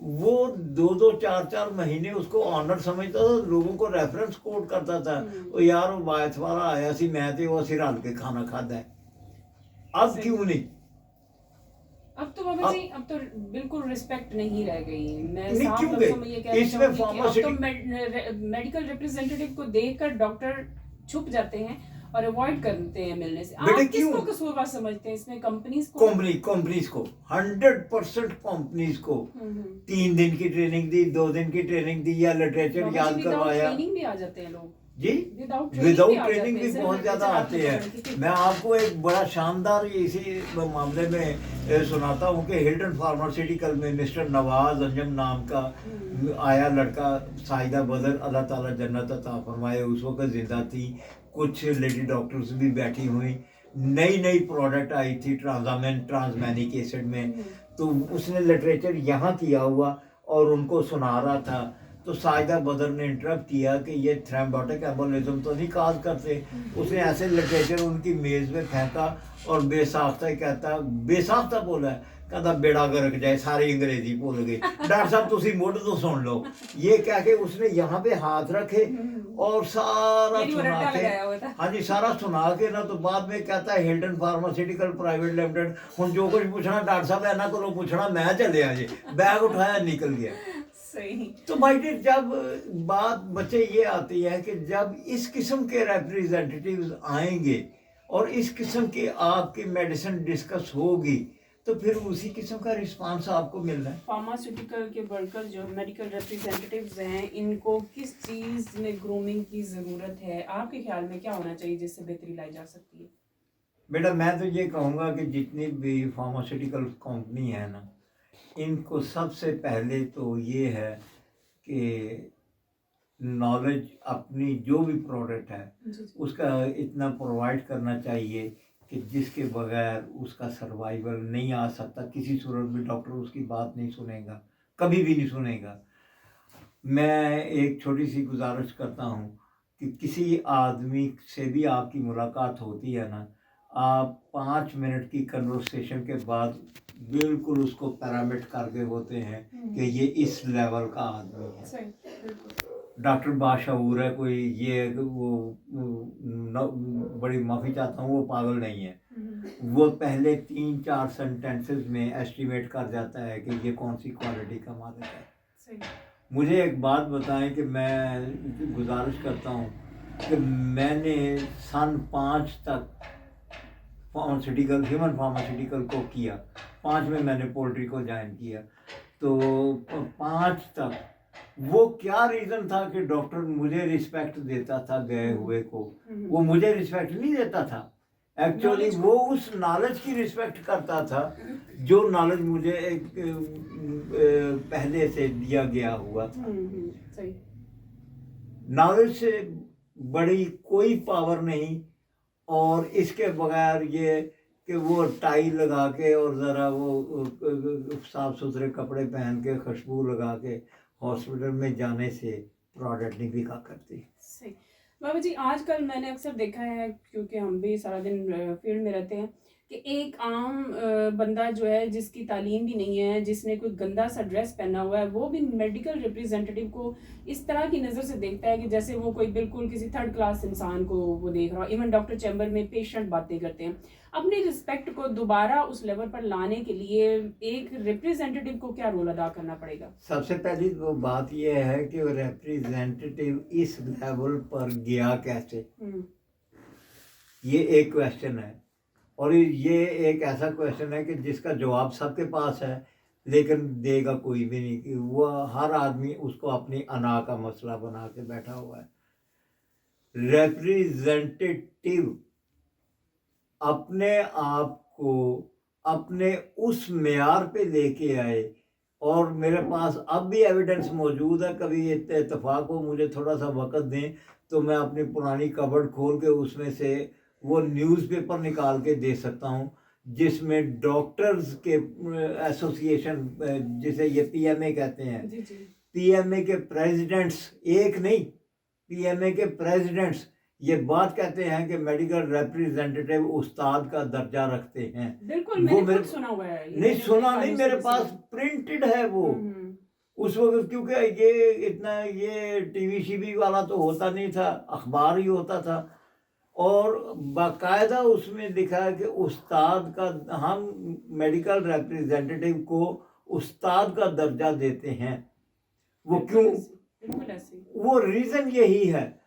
वो 2-2 4-4 महीने उसको ऑनर समझता था, लोगों को रेफरेंस कोट करता था, ओ यार वो बायत वाला आया सी, मैं तो वो सिर हल के खाना खाता है। अब क्यों नहीं? अब तो बाबा जी अब तो बिल्कुल रिस्पेक्ट नहीं रह गई। मैं नहीं, साफ क्यों लफ्जों गई? में ये कहना इसमें चाहूंगी कि अब तो फार्मास्यूटिकल मेडिकल रिप्रेजेंटेटिव को देखकर डॉक्टर छुप जाते हैं और अवॉइड करते हैं मिलने से। बेटे आप क्यों? किसको कसूरवार समझते हैं इसमें? कंपनीज को? कंपनीज को 100% कंपनीज को 3 दिन की ट्रेनिंग दी, 2 दिन की ट्रेनिंग दी या लिटरेचर याद करवाया। ट्रेनिंग भी आ जाते हैं लोग जी, विदाउट ट्रेनिंग भी बहुत ज़्यादा आते हैं। मैं आपको एक बड़ा शानदार इसी मामले में सुनाता हूँ कि हिल्टन फार्मास्यूटिकल में मिस्टर नवाज अंजम नाम का आया लड़का, साहिदा बदर अल्लाह ताला जन्नत अता फरमाए, उस वक्त ज़िंदा थी, कुछ लेडी डॉक्टर्स भी बैठी हुई। नई प्रोडक्ट आई थी ट्रांसमैनिक एसिड में, तो उसने लिटरेचर यहाँ किया हुआ और उनको सुना रहा था। तो साहिदा बदर ने इंटरप्ट किया कि ये थ्रैम्बोटिक एम्बोलिज्म तो नहीं काज करते। उसने ऐसे लिटरेचर उनकी मेज़ में फेंका और बेसाख्ता ही कहता, बेसाख्ता बोला है, कहता बेड़ा गर्क जाए, सारी अंग्रेजी भूल गई। डॉक्टर साहब तुसी मुड़ तो सुन लो, ये कह के उसने यहाँ पे हाथ रखे और सारा सुना के, हाँ जी सारा सुना के ना, तो बाद में कहता है हिल्टन फार्मास्यूटिकल प्राइवेट लिमिटेड, हम जो कुछ पूछना डॉक्टर साहब ऐना को पूछना, मैं चले जी, बैग उठाया निकल गया। सही। तो भाई जब बात बच्चे ये आती है कि जब इस किस्म के रिप्रेजेंटेटिव्स आएंगे और इस किस्म की आपकी मेडिसिन डिस्कस होगी तो फिर उसी किस्म का रिस्पांस आपको मिल रहा है। फार्मास्यूटिकल के वर्कर जो मेडिकल रिप्रेजेंटेटिव्स हैं, इनको किस चीज़ में ग्रूमिंग की ज़रूरत है? आपके ख्याल में क्या होना चाहिए जिससे बेहतरी लाई जा सकती है? बेटा मैं तो ये कहूँगा कि जितनी भी फार्मास्यूटिकल कंपनी है ना, इनको सबसे पहले तो ये है कि नॉलेज अपनी जो भी प्रोडक्ट है उसका इतना प्रोवाइड करना चाहिए कि जिसके बगैर उसका सर्वाइवल नहीं आ सकता। किसी सूरत में डॉक्टर उसकी बात नहीं सुनेगा, कभी भी नहीं सुनेगा। मैं एक छोटी सी गुजारिश करता हूँ कि किसी आदमी से भी आपकी मुलाकात होती है ना, आप 5 मिनट की कन्वर्सेशन के बाद बिल्कुल उसको पैरामीट करके होते हैं कि ये इस लेवल का आदमी है। डॉक्टर बाशऊर है कोई, ये बड़ी माफ़ी चाहता हूँ, वो पागल नहीं है। वो पहले 3-4 सेंटेंसेस में एस्टिमेट कर जाता है कि ये कौन सी क्वालिटी का मालिक है। सही। मुझे एक बात बताएं कि मैं गुजारिश करता हूँ कि मैंने सन 5 तक ह्यूमन फार्मास्यूटिकल को किया, 5 में मैंने पोल्ट्री को ज्वाइन किया। तो 5 तक वो क्या रीज़न था कि डॉक्टर मुझे रिस्पेक्ट देता था गए हुए को, वो मुझे रिस्पेक्ट नहीं देता था। एक्चुअली वो उस नॉलेज की रिस्पेक्ट करता था जो नॉलेज मुझे पहले से दिया गया हुआ था। सही। नॉलेज से बड़ी कोई पावर नहीं, और इसके बगैर ये कि वो टाई लगा के और ज़रा वो साफ़ सुथरे कपड़े पहन के खुशबू लगा के हॉस्पिटल में जाने से प्रोडक्ट नहीं बिका करती। सही। बाबा जी, आजकल मैंने अक्सर देखा है, क्योंकि हम भी सारा दिन फील्ड में रहते हैं, कि एक आम बंदा जो है, जिसकी तालीम भी नहीं है, जिसने कोई गंदा सा ड्रेस पहना हुआ है, वो भी मेडिकल रिप्रेजेंटेटिव को इस तरह की नज़र से देखता है कि जैसे वो कोई बिल्कुल किसी थर्ड क्लास इंसान को वो देख रहा हो। इवन डॉक्टर चैम्बर में पेशेंट बातें करते हैं। अपनी रिस्पेक्ट को दोबारा उस लेवल पर लाने के लिए एक रिप्रेजेंटेटिव को क्या रोल अदा करना पड़ेगा? सबसे पहली तो बात यह है कि रिप्रेजेंटेटिव इस लेवल पर गया कैसे, ये एक क्वेश्चन है। और ये एक ऐसा क्वेश्चन है कि जिसका जवाब सबके पास है, लेकिन देगा कोई भी नहीं। कि वो हर आदमी उसको अपनी अना का मसला बना के बैठा हुआ है। रिप्रेजेंटेटिव अपने आप को अपने उस मेयार पे लेके आए, और मेरे पास अब भी एविडेंस मौजूद है। कभी इत्तेफाक हो, मुझे थोड़ा सा वक्त दें तो मैं अपनी पुरानी कबर्ड खोल के उसमें से वो न्यूज़पेपर निकाल के दे सकता हूँ, जिसमें डॉक्टर्स के एसोसिएशन, जिसे ये पीएमए कहते हैं, पीएमए के प्रेसिडेंट्स, एक नहीं, पीएमए के प्रेसिडेंट्स ये बात कहते हैं कि मेडिकल रिप्रेजेंटेटिव उस्ताद का दर्जा रखते हैं। बिल्कुल, वो मैंने खुद सुना हुआ है। नहीं सुना नहीं, मेरे पास प्रिंटेड है वो उस वक्त। क्योंकि ये इतना ये टीवी शीवी वाला तो होता नहीं था, अखबार ही होता था, और बाकायदा उसमें लिखा है कि उस्ताद का, हम मेडिकल रिप्रेजेंटेटिव को उस्ताद का दर्जा देते हैं। वो क्यों? वो रीज़न यही है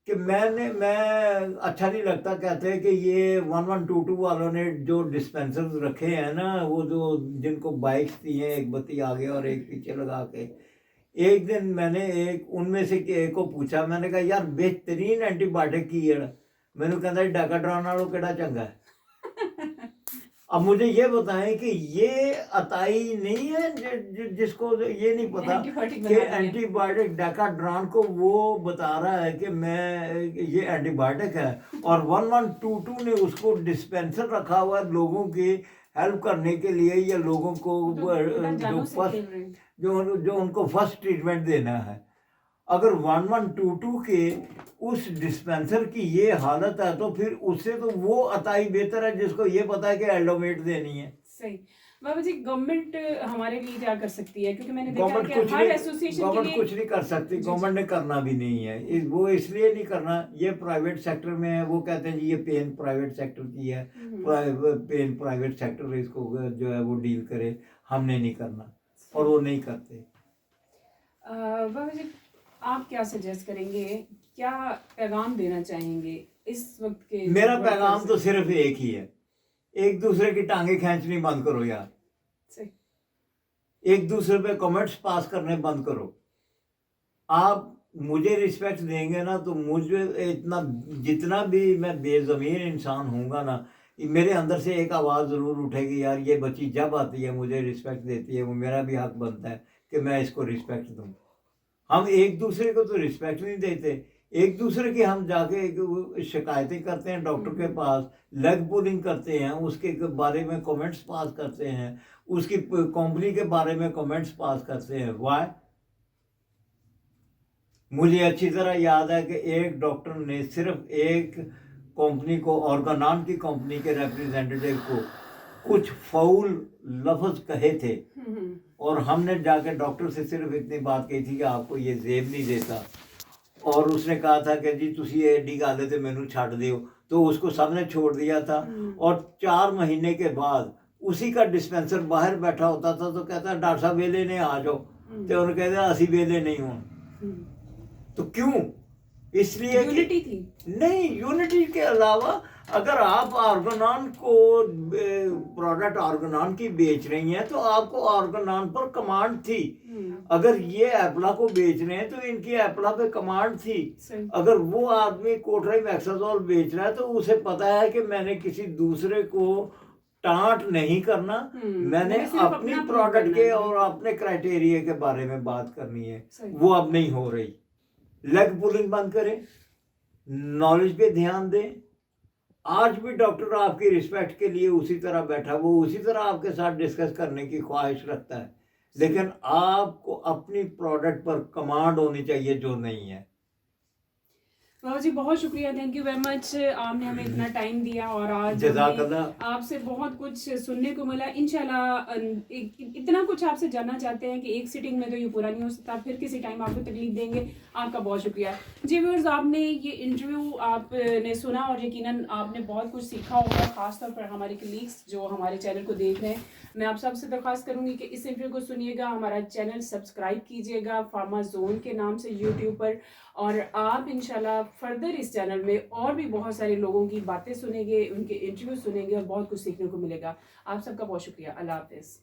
कि मैं अच्छा नहीं लगता, कहते हैं कि ये 1122 वालों ने जो डिस्पेंसर्स रखे हैं ना, वो जो जिनको बाइक्स दी हैं, एक बत्ती आगे और एक पीछे लगा के। एक दिन मैंने एक उनमें से एक को पूछा, मैंने कहा यार बेहतरीन एंटीबायोटिक की है, मैंने कहता है डाकाड्रॉन वालों केड़ा चंगा है। अब मुझे ये बताएं कि ये अताई नहीं है जिसको ये नहीं पता कि एंटीबायोटिक डाकाड्रॉन को वो बता रहा है कि मैं ये एंटीबायोटिक है, और 1122 ने उसको डिस्पेंसर रखा हुआ है लोगों की हेल्प करने के लिए, या लोगों को जो उनको फर्स्ट ट्रीटमेंट देना है। अगर 1122 के उस डिस्पेंसर की ये हालत है, तो फिर उससे तो वो अताई बेहतर है जिसको ये पता है कि एल्डोमेट देनी है। सही। बाबा जी, गवर्नमेंट हमारे लिए क्या कर सकती है? क्योंकि मैंने देखा कि हर एसोसिएशन के लिए कुछ नहीं कर सकती, गवर्नमेंट ने करना भी नहीं है। वो इसलिए नहीं करना, ये प्राइवेट सेक्टर में है। वो कहते हैं जी ये पेन प्राइवेट सेक्टर की है, पेन प्राइवेट सेक्टर इसको जो है वो डील करे, हमने नहीं करना, और वो नहीं करते। बाबा जी, आप क्या सजेस्ट करेंगे, क्या पैगाम देना चाहेंगे इस वक्त के? मेरा पैगाम तो सिर्फ एक ही है, एक दूसरे की टांगे खींचनी बंद करो यार। एक दूसरे पे कमेंट्स पास करने बंद करो। आप मुझे रिस्पेक्ट देंगे ना, तो मुझे इतना, जितना भी मैं बेज़मीन इंसान हूँगा ना, मेरे अंदर से एक आवाज़ ज़रूर उठेगी, यार ये बच्ची जब आती है मुझे रिस्पेक्ट देती है, वो मेरा भी हक बनता है कि मैं इसको रिस्पेक्ट दूँ। हम एक दूसरे को तो रिस्पेक्ट नहीं देते, एक दूसरे की हम जाके शिकायतें करते हैं डॉक्टर के पास, लेग पुलिंग करते हैं, उसके बारे में कमेंट्स पास करते हैं, उसकी कंपनी के बारे में कमेंट्स पास करते हैं। वाई? मुझे अच्छी तरह याद है कि एक डॉक्टर ने सिर्फ एक कंपनी को, ऑर्गानॉन की कंपनी के रिप्रेजेंटेटिव को कुछ फाउल लफ्ज कहे थे और हमने जाके डॉक्टर से सिर्फ इतनी बात कही थी कि आपको ये जेब नहीं देता, और उसने कहा था कि जी तुसी ये एडी गल है तो मैनू छड्ड दियो, तो उसको सबने छोड़ दिया था। और 4 महीने के बाद उसी का डिस्पेंसर बाहर बैठा होता था तो कहता डॉक्टर साहब वेले ने आ जाओ, तो उन्होंने कहते असी वेले नहीं हूँ। तो क्यों? इसलिए यूनिटी थी। नहीं, यूनिटी के अलावा अगर आप ऑर्गेनान को प्रोडक्ट ऑर्गेनान की बेच रही हैं तो आपको ऑर्गेनान पर कमांड थी। अगर ये एप्ला को बेच रहे हैं तो इनकी एप्ला पे कमांड थी। अगर वो आदमी कोटराई मैक्साजोल बेच रहा है तो उसे पता है कि मैंने किसी दूसरे को टांट नहीं करना, मैंने अपनी प्रोडक्ट के और अपने क्राइटेरिया के बारे में बात करनी है। वो अब नहीं हो रही। लेग पुलिंग बंद करें, नॉलेज पे ध्यान दें। आज भी डॉक्टर आपकी रिस्पेक्ट के लिए उसी तरह बैठा, वो उसी तरह आपके साथ डिस्कस करने की ख्वाहिश रखता है, लेकिन आपको अपनी प्रोडक्ट पर कमांड होनी चाहिए जो नहीं है। बाबा जी बहुत शुक्रिया, थैंक यू वेरी मच, आपने हमें इतना टाइम दिया और आज जज़ाकल्लाह। आपसे बहुत कुछ सुनने को मिला। इंशाल्लाह इतना कुछ आपसे जानना चाहते हैं कि एक सिटिंग में तो ये पूरा नहीं हो सकता, फिर किसी टाइम आपको तकलीफ देंगे। आपका बहुत शुक्रिया। जी व्यूअर्स, आपने ये इंटरव्यू आपने सुना और यकीनन आपने बहुत कुछ सीखा होगा, ख़ासतौर पर हमारे कलीग्स जो हमारे चैनल को देख रहे हैं। मैं आप सबसे दरख्वास्त करूँगी कि इस इंटरव्यू को सुनिएगा, हमारा चैनल सब्सक्राइब कीजिएगा फार्मा जोन के नाम से यूट्यूब पर, और आप इंशाल्लाह फर्दर इस चैनल में और भी बहुत सारे लोगों की बातें सुनेंगे, उनके इंटरव्यू सुनेंगे और बहुत कुछ सीखने को मिलेगा। आप सबका बहुत शुक्रिया। अल्लाह हाफ़िज़।